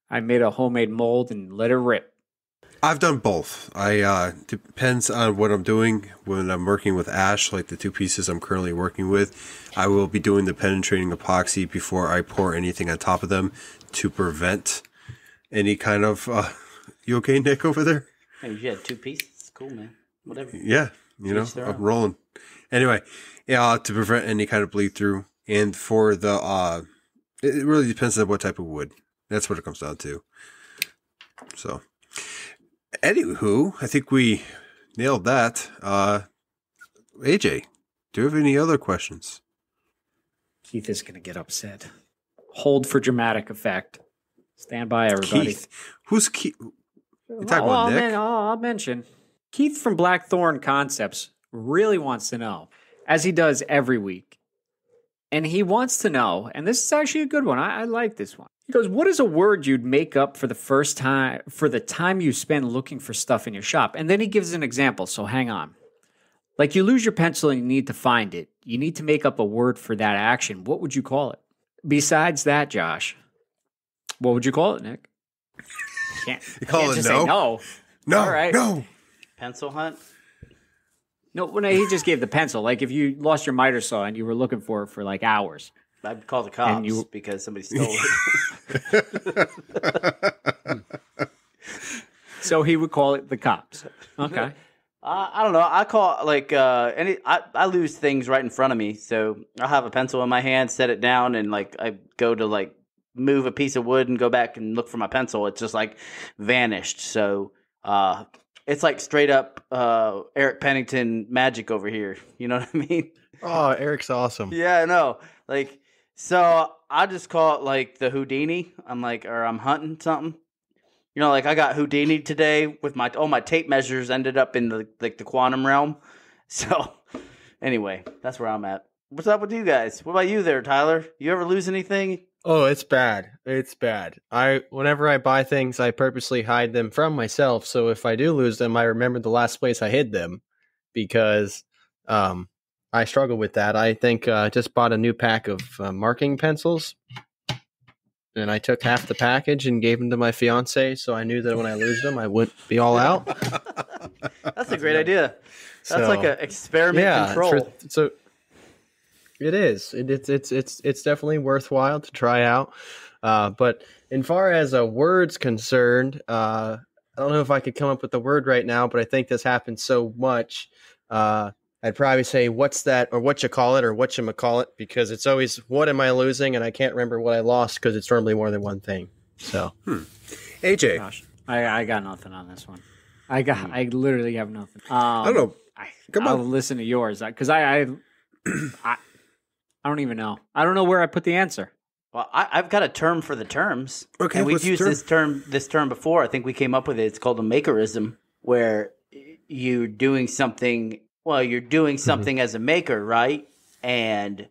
I made a homemade mold and let it rip. I've done both. Depends on what I'm doing. When I'm working with ash, like the 2 pieces I'm currently working with, I will be doing the penetrating epoxy before I pour anything on top of them to prevent any kind of, you okay, Nick, over there? Hey, you had 2 pieces. It's cool, man. Whatever. Yeah, I'm rolling. Anyway, to prevent any kind of bleed through. And for the, it really depends on what type of wood. That's what it comes down to. So, anywho, I think we nailed that. AJ, do you have any other questions? Keith is going to get upset. Hold for dramatic effect. Stand by, everybody. Keith. Who's Keith? You talking about Nick? I'll mention. Keith from Blackthornconcepts really wants to know, as he does every week. And he wants to know, and this is actually a good one. I like this one. He goes, what is a word you'd make up for the time you spend looking for stuff in your shop? And then he gives an example, so hang on. Like you lose your pencil and you need to find it. You need to make up a word for that action. What would you call it? Besides that, Josh, what would you call it, Nick? You can't just say no. No, all right. No. Pencil hunt? No, he just gave the pencil. Like if you lost your miter saw and you were looking for it for like hours. I'd call the cops because somebody stole it. So he would call it the cops. Okay. I don't know. I call like I lose things right in front of me. So I'll have a pencil in my hand, set it down, and like I go to like move a piece of wood and go back and look for my pencil. It's just like vanished. So it's like straight up Eric Pennington magic over here. You know what I mean? Oh, Eric's awesome. Yeah, I know. Like, so I just call it like the Houdini. I'm hunting something. You know, like I got Houdini today with all my tape measures ended up in the quantum realm. So anyway, that's where I'm at. What's up with you guys? What about you there, Tyler? You ever lose anything? Oh, it's bad. It's bad. Whenever I buy things, I purposely hide them from myself. So if I do lose them, I remember the last place I hid them because I struggle with that. I think I just bought a new pack of marking pencils, and I took half the package and gave them to my fiance, so I knew that when I lose them, I wouldn't be all out. That's a great idea. That's like an experiment control. So it is. It's definitely worthwhile to try out. But in far as a word's concerned, I don't know if I could come up with the word right now, but I think this happens so much. I'd probably say what's that or what you call it or whatchamacallit because it's always what am I losing and I can't remember what I lost because it's normally more than one thing. So, AJ. Gosh, I got nothing on this one. I literally have nothing. I don't know. I'll listen to yours because I don't even know. I don't know where I put the answer. Well, I've got a term for the terms. Okay, and we've used this term before. I think we came up with it. It's called a makerism, where you're doing something. Well, you're doing something as a maker, right? And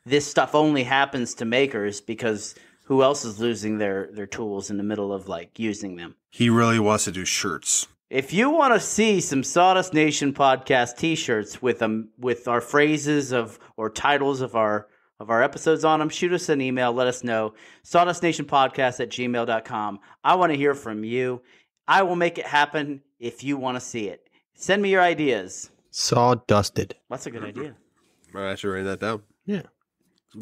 this stuff only happens to makers because who else is losing their tools in the middle of like using them? He really wants to do shirts. If you want to see some Sawdust Nation podcast T-shirts with our phrases or titles of our of our episodes on them, shoot us an email. Let us know. SawdustNationPodcast@gmail.com. I want to hear from you. I will make it happen if you want to see it. Send me your ideas. Sawdusted. That's a good idea. I should write that down. Yeah.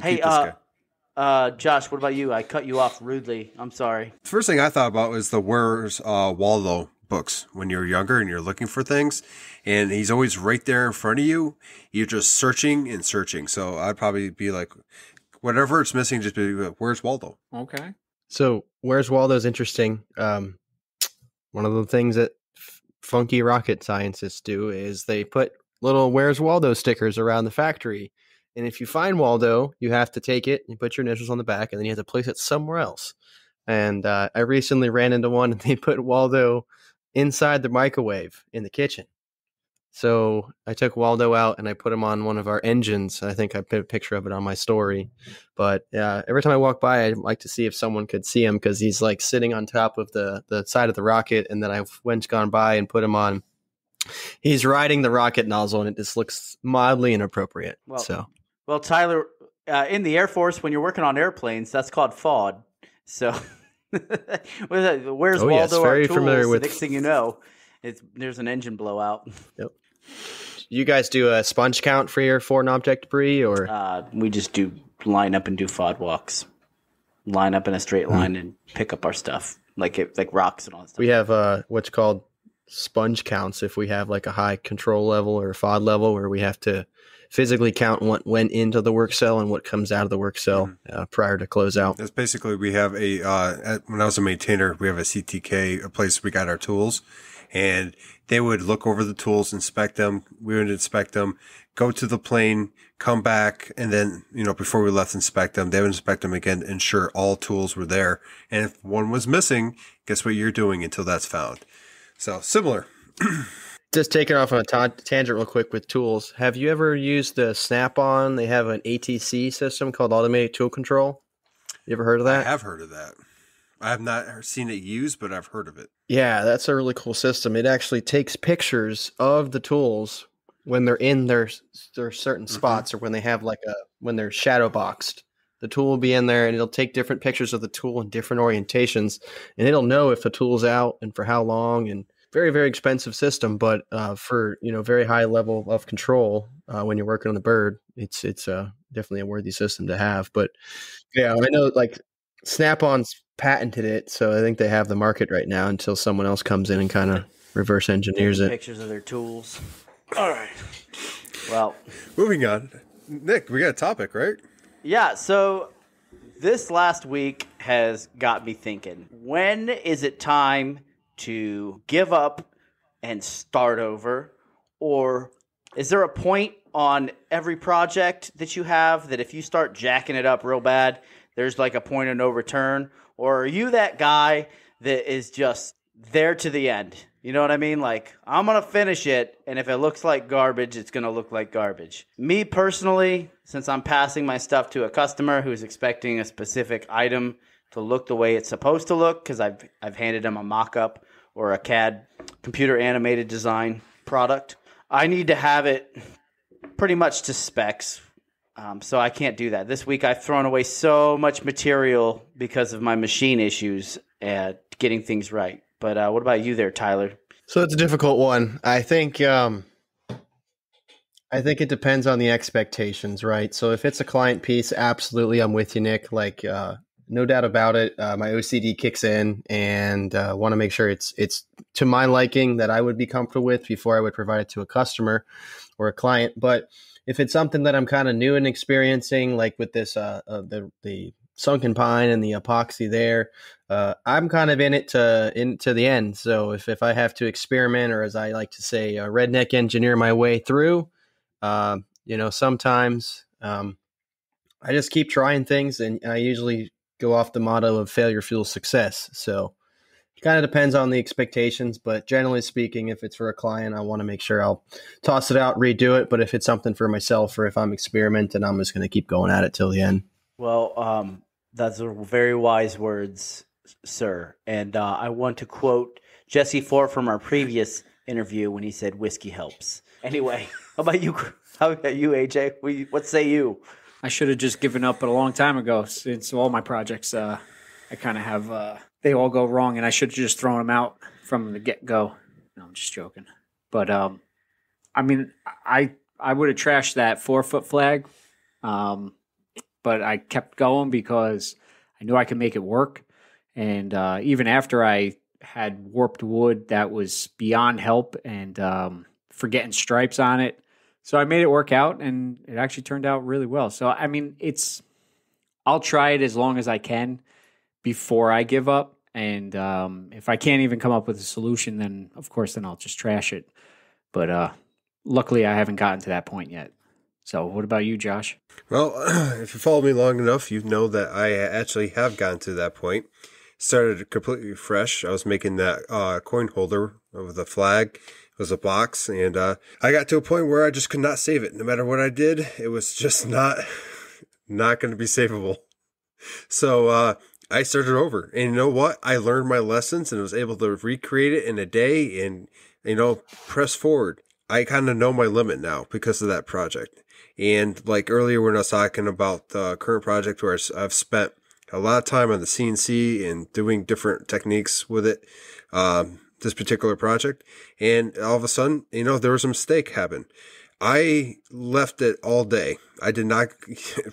Hey, Josh, what about you? I cut you off rudely. I'm sorry. The first thing I thought about was the Where's Waldo books when you're younger and you're looking for things, and he's always right there in front of you. You're just searching and searching. So I'd probably be like, whatever it's missing, just be like, where's Waldo? Okay. So Where's Waldo is interesting. One of the things that funky rocket scientists do is they put little Where's Waldo stickers around the factory. And if you find Waldo, you have to take it and put your initials on the back, and then you have to place it somewhere else. And I recently ran into one, and they put Waldo inside the microwave in the kitchen. So I took Waldo out and I put him on one of our engines. I think I put a picture of it on my story. But every time I walk by, I'd like to see if someone could see him, because he's like sitting on top of the side of the rocket. And then I've gone by and put him on. He's riding the rocket nozzle, and it just looks mildly inappropriate. Well, Tyler, in the Air Force, when you're working on airplanes, that's called FOD. So where's Waldo? Yes, very tools, familiar with. The next thing you know, there's an engine blowout. Yep. You guys do a sponge count for your foreign object debris, or we just do line up and do FOD walks. Line up in a straight line and pick up our stuff, like rocks and all that stuff. We have what's called sponge counts if we have like a high control level or a FOD level, where we have to physically count what went into the work cell and what comes out of the work cell prior to closeout. That's basically, we have when I was a maintainer, we have a CTK, a place we got our tools, and they would look over the tools, inspect them. We would inspect them, go to the plane, come back, and then, before we left, inspect them. They would inspect them again, ensure all tools were there. And if one was missing, guess what you're doing until that's found. So similar. Just taking off on a tangent real quick with tools. Have you ever used the Snap-on? They have an ATC system called Automated Tool Control. You ever heard of that? I have heard of that. I have not seen it used, but I've heard of it. Yeah, that's a really cool system. It actually takes pictures of the tools when they're in their certain spots, or when they have when they're shadow boxed. The tool will be in there, and it'll take different pictures of the tool in different orientations, and it'll know if the tool's out and for how long. And very, very expensive system, but for very high level of control when you're working on the bird, it's definitely a worthy system to have. But yeah, I know Snap-on's patented it, so I think they have the market right now until someone else comes in and kind of reverse engineers it. Pictures of their tools. All right. Well, moving on. Nick, we got a topic, right? Yeah. So this last week has got me thinking: when is it time to give up and start over? Or is there a point on every project that you have that if you start jacking it up real bad, there's like a point of no return? Or are you that guy that is just there to the end? You know what I mean? Like, I'm going to finish it, and if it looks like garbage, it's going to look like garbage. Me personally, since I'm passing my stuff to a customer who's expecting a specific item to look the way it's supposed to look, because I've handed them a mock-up or a CAD computer animated design product, I need to have it pretty much to specs. So I can't do that. This week I've thrown away so much material because of my machine issues and getting things right. But what about you there, Tyler? So it's a difficult one. I think it depends on the expectations, right? So if it's a client piece, absolutely, I'm with you, Nick. No doubt about it. My OCD kicks in, and want to make sure it's to my liking, that I would be comfortable with before I would provide it to a customer or a client. But if it's something that I'm kind of new and experiencing, like with this the sunken pine and the epoxy there, I'm kind of in it to the end. So if I have to experiment, or as I like to say, redneck engineer my way through, sometimes I just keep trying things, and I usually go off the motto of failure fuels success. So it kind of depends on the expectations, but generally speaking, if it's for a client, I want to make sure I'll toss it out, redo it. But if it's something for myself, or if I'm experimenting, I'm just going to keep going at it till the end. Well, that's very wise words, sir. And I want to quote Jesse Fort from our previous interview when he said whiskey helps. Anyway, how about you, AJ? What say you? I should have just given up a long time ago, since all my projects, I kind of have, they all go wrong, and I should have just thrown them out from the get-go. No, I'm just joking. But, I mean, I would have trashed that 4-foot flag, but I kept going because I knew I could make it work. And even after I had warped wood that was beyond help and for getting stripes on it, so I made it work out, and it actually turned out really well. So, I mean, I'll try it as long as I can before I give up. And if I can't even come up with a solution, then, of course, then I'll just trash it. But luckily, I haven't gotten to that point yet. So what about you, Josh? Well, if you follow me long enough, you know that I actually have gotten to that point. Started completely fresh. I was making that coin holder with a flag. It was a box, and I got to a point where I just could not save it. No matter what I did, it was just not going to be savable. So I started over, and you know what? I learned my lessons and was able to recreate it in a day and, press forward. I kind of know my limit now because of that project. And like earlier when I was talking about the current project where I've spent a lot of time on the CNC and doing different techniques with it, this particular project. And all of a sudden, there was a mistake happen. I left it all day. I did not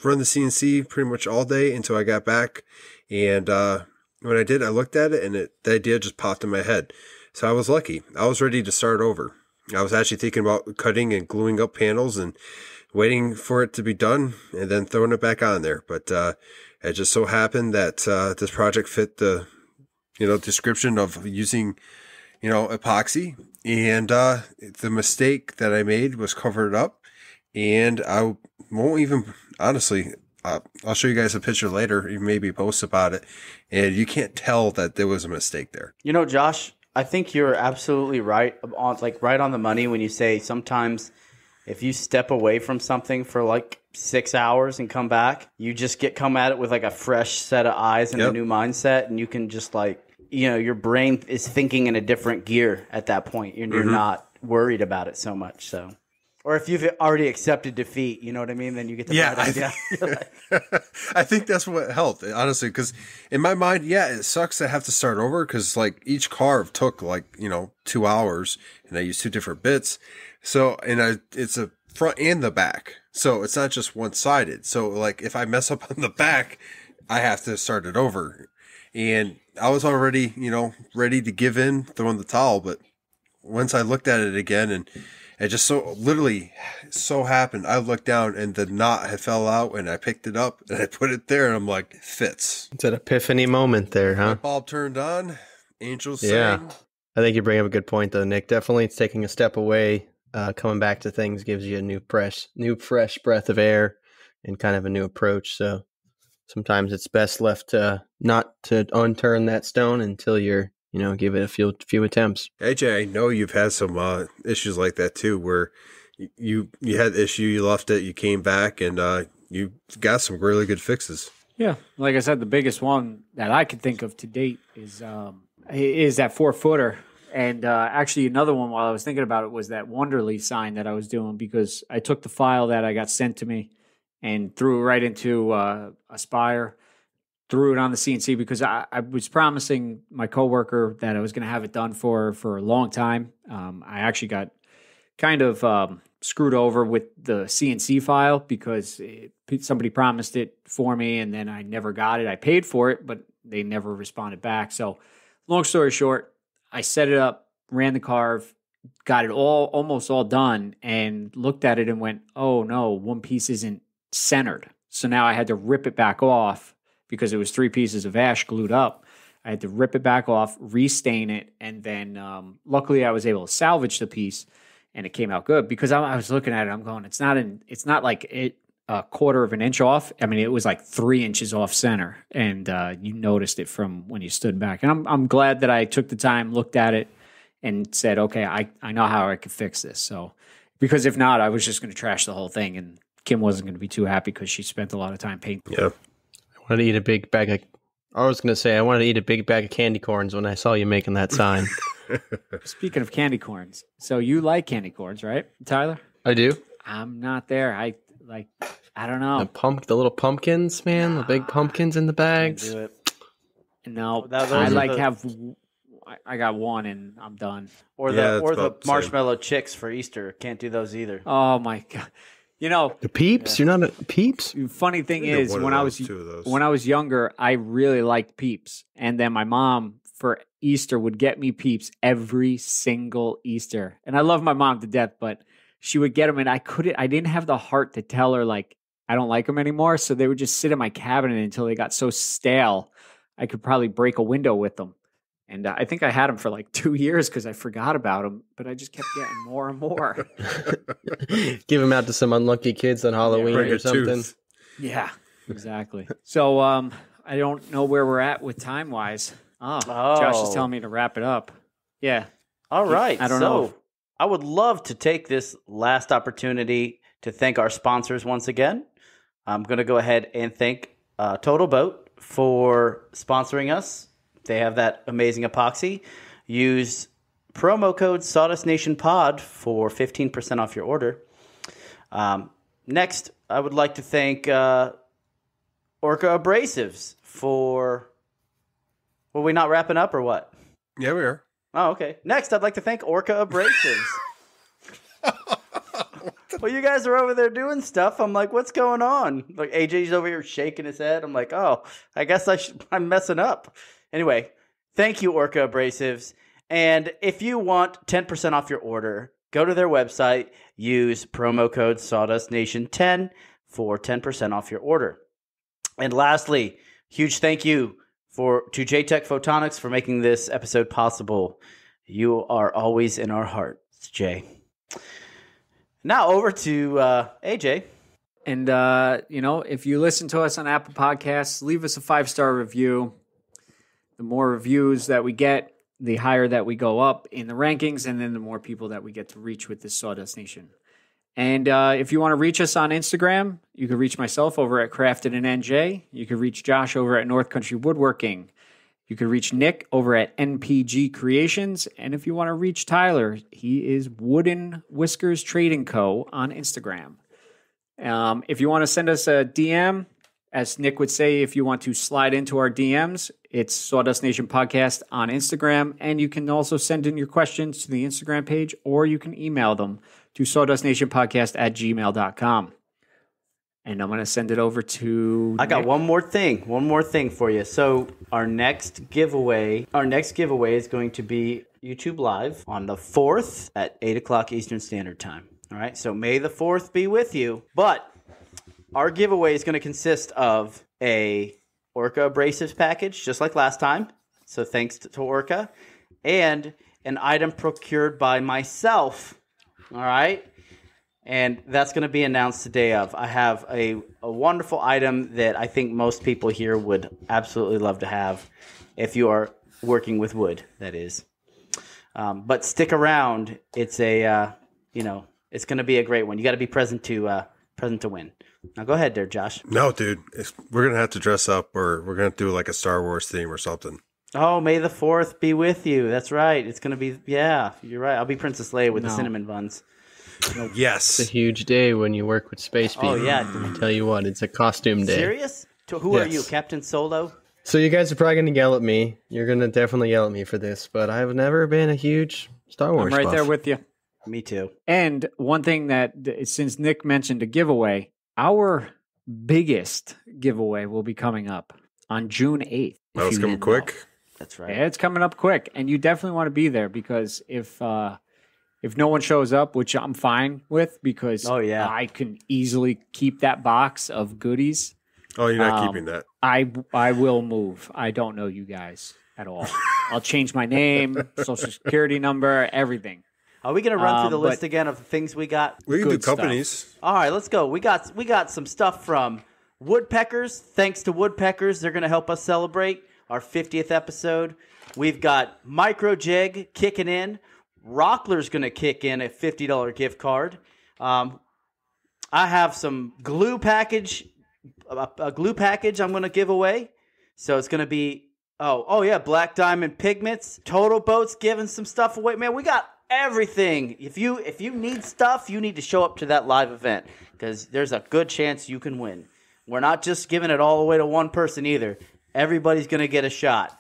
run the CNC pretty much all day until I got back. And when I did, I looked at it, and the idea just popped in my head. So I was lucky. I was ready to start over. I was actually thinking about cutting and gluing up panels and waiting for it to be done and then throwing it back on there. But it just so happened that this project fit the description of using epoxy, and the mistake that I made was covered up, and I won't even, honestly, I'll show you guys a picture later, maybe post about it, and you can't tell that there was a mistake there. Josh, I think you're absolutely right on the money when you say sometimes if you step away from something for like 6 hours and come back, you just come at it with like a fresh set of eyes and a new mindset, and you can just your brain is thinking in a different gear at that point. You're not worried about it so much. So, or if you've already accepted defeat, you know what I mean? Then you get the bright idea. I think that's what helped, honestly, because in my mind, it sucks to have to start over because each carve took 2 hours, and I used 2 different bits. So, it's a front and the back. So it's not just one-sided. So if I mess up on the back, I have to start it over. And I was already, ready to give in, throw in the towel. But once I looked at it again, and it just so happened, I looked down and the knot had fell out, and I picked it up and I put it there, and I'm like, it fits. It's an epiphany moment there, huh? The bulb turned on, angels sang. Yeah. I think you bring up a good point, though, Nick. Definitely it's taking a step away. Coming back to things gives you a new fresh breath of air and kind of a new approach. So sometimes it's best left not to unturn that stone until you're, give it a few attempts. AJ, I know you've had some issues like that too, where you had the issue, you left it, you came back, and you got some really good fixes. Yeah, like I said, the biggest one that I could think of to date is that 4-footer. And actually, another one while I was thinking about it was that Wonderly sign that I was doing, because I took the file that I got sent to me and threw it right into Aspire, threw it on the CNC because I was promising my coworker that I was going to have it done for a long time. I actually got kind of screwed over with the CNC file because somebody promised it for me, and then I never got it. I paid for it, but they never responded back. So long story short, I set it up, ran the carve, got it almost all done, and looked at it and went, oh no, one piece isn't centered. So now I had to rip it back off because it was 3 pieces of ash glued up. I had to rip it back off, restain it, and then luckily I was able to salvage the piece, and it came out good because I was looking at it. I'm going, it's not like it a quarter of an inch off. I mean, it was like 3 inches off center, and you noticed it from when you stood back. And I'm glad that I took the time, looked at it, and said, okay, I know how I could fix this. So, because if not, I was just going to trash the whole thing, and Kim wasn't going to be too happy because she spent a lot of time painting. Yeah. I wanted to eat a big bag of. I was going to say I wanted to eat a big bag of candy corns when I saw you making that sign. Speaking of candy corns, so you like candy corns, right, Tyler? I do. I'm not there. I don't know. The little pumpkins, man. The big pumpkins in the bags. Do it. No, Those I are like the- have. I got one and I'm done. Or Yeah, the it's or the about the same. marshmallow chicks for Easter. Can't do those either. Oh my god! You know, The Peeps? You're not a Peeps? funny thing I think I is got one when of I those, was two of those. when I was younger, I really liked Peeps, and then my mom for Easter would get me Peeps every single Easter, and I love my mom to death, but she would get them, and I didn't have the heart to tell her like I don't like them anymore, so they would just sit in my cabinet until they got so stale, I could probably break a window with them. And I think I had them for like 2 years because I forgot about them, but I just kept getting more and more. Give them out to some unlucky kids on Halloween Break or a something. tooth. Yeah, exactly. So I don't know where we're at with time wise. Oh, Josh is telling me to wrap it up. Yeah. All right. I don't so, know. I would love to take this last opportunity to thank our sponsors once again. I'm going to go ahead and thank Totalboat for sponsoring us. They have that amazing epoxy. Use promo code SawdustNationPod for 15% off your order. Next, I would like to thank Orca Abrasives for... Were we not wrapping up or what? Yeah, we are. Oh, okay. Next, I'd like to thank Orca Abrasives. Well, you guys are over there doing stuff. I'm like, what's going on? Like, AJ's over here shaking his head. I'm like, oh, I guess I'm messing up. Anyway, thank you, Orca Abrasives. And if you want 10% off your order, go to their website, use promo code SawdustNation10 for 10% off your order. And lastly, huge thank you to Jtechphotonics for making this episode possible. You are always in our hearts, Jay. Now over to AJ. And, if you listen to us on Apple Podcasts, leave us a 5-star review. The more reviews that we get, the higher that we go up in the rankings, and then the more people that we get to reach with this Sawdust Nation. And if you want to reach us on Instagram, you can reach myself over at Crafted and NJ. You can reach Josh over at North Country Woodworking. You can reach Nick over at NPG Creations. And if you want to reach Tyler, he is Wooden Whiskers Trading Co. on Instagram. If you want to send us a DM, as Nick would say, if you want to slide into our DMs, it's Sawdust Nation Podcast on Instagram. And you can also send in your questions to the Instagram page, or you can email them to sawdustnationpodcast@gmail.com. And I'm going to send it over to I got Nick. one more thing for you. So our next giveaway is going to be YouTube Live on the 4th at 8 o'clock Eastern Standard Time. All right, so may the 4th be with you. But our giveaway is going to consist of a Orca Abrasives package, just like last time. So thanks to Orca. And an item procured by myself. All right. And that's going to be announced today of. I have a wonderful item that I think most people here would absolutely love to have if you are working with wood, that is. But stick around. It's it's going to be a great one. You got to be present to win. Now go ahead there, Josh. No, dude. We're going to have to dress up, or we're going to do like a Star Wars theme or something. Oh, may the 4th be with you. That's right. It's going to be, yeah, you're right. I'll be Princess Leia with the cinnamon buns. Yes. It's a huge day when you work with space people. Oh, yeah. I tell you what, it's a costume day. Serious? Who are Yes. you, Captain Solo? So you guys are probably going to yell at me. You're going to definitely yell at me for this, but I've never been a huge Star Wars I'm right buff. there with you. Me too. And one thing that, since Nick mentioned a giveaway, our biggest giveaway will be coming up on June 8th. That was coming quick. That's right. Yeah, it's coming up quick, and you definitely want to be there because if no one shows up, which I'm fine with because Oh, yeah. I can easily keep that box of goodies, Oh, you're not keeping that. I will move. I don't know you guys at all. I'll change my name, social security number, everything. Are we going to run through the but- list again of the things we got? We can do Good stuff. companies. All right, let's go. We got some stuff from Woodpeckers. Thanks to Woodpeckers, they're going to help us celebrate our 50th episode. We've got Micro Jig kicking in. Rockler's going to kick in a $50 gift card. I have some glue package, a glue package I'm going to give away. So it's going to be, oh yeah, Black Diamond Pigments. Totalboat's giving some stuff away. Man, we got everything. If you need stuff, you need to show up to that live event because there's a good chance you can win. We're not just giving it all away to one person either. Everybody's going to get a shot.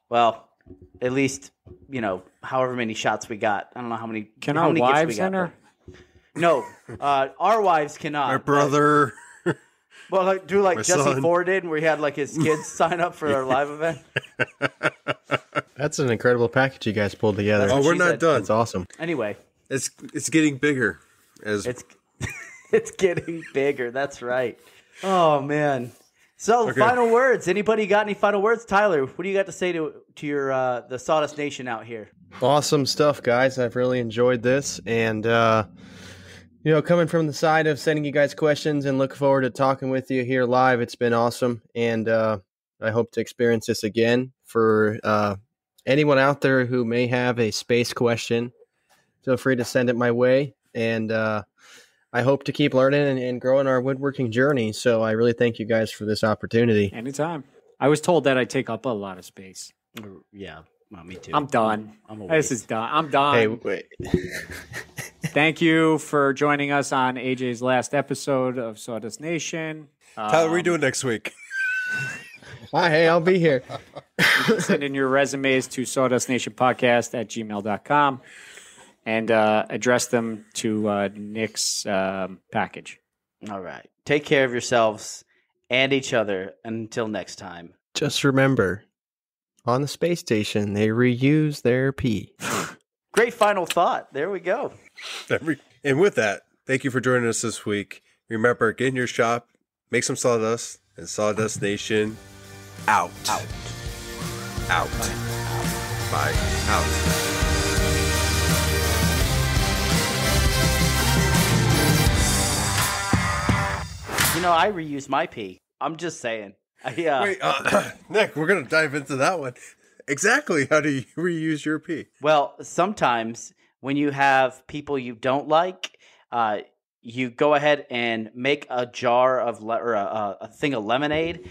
Well, at least, however many shots we got. I don't know how many. Can how our many gifts wives we got, enter? No, our wives cannot. My brother. Well, do like My Jesse son. Ford did, where he had like his kids sign up for our live event. That's an incredible package you guys pulled together. Oh, we're she not said. done. That's awesome. Anyway, It's getting bigger. it's getting bigger. That's right. Oh man. So Okay. final words. Anybody got any final words? Tyler, what do you got to say to your the Sawdust Nation out here? Awesome stuff, guys. I've really enjoyed this. And, coming from the side of sending you guys questions and look forward to talking with you here live, it's been awesome. And I hope to experience this again. For anyone out there who may have a space question, feel free to send it my way. And I hope to keep learning and growing our woodworking journey. So I really thank you guys for this opportunity. Anytime. I was told that I take up a lot of space. Yeah, well, me too. I'm done. I'm a This is done. I'm done. Hey, wait. Thank you for joining us on AJ's last episode of Sawdust Nation. Tyler, what are we doing next week? Hey, I'll be here. Send in your resumes to sawdustnationpodcast@gmail.com and address them to Nick's package. All right. Take care of yourselves and each other until next time. Just remember, on the space station, they reuse their pee. Great final thought. There we go. And with that, thank you for joining us this week. Remember, get in your shop, make some sawdust, and Sawdust Nation out. Out. Out. Bye. Out. I reuse my pee. I'm just saying. Wait, Nick, we're going to dive into that one. Exactly. How do you reuse your pee? Well, sometimes when you have people you don't like, you go ahead and make a jar of or a thing of lemonade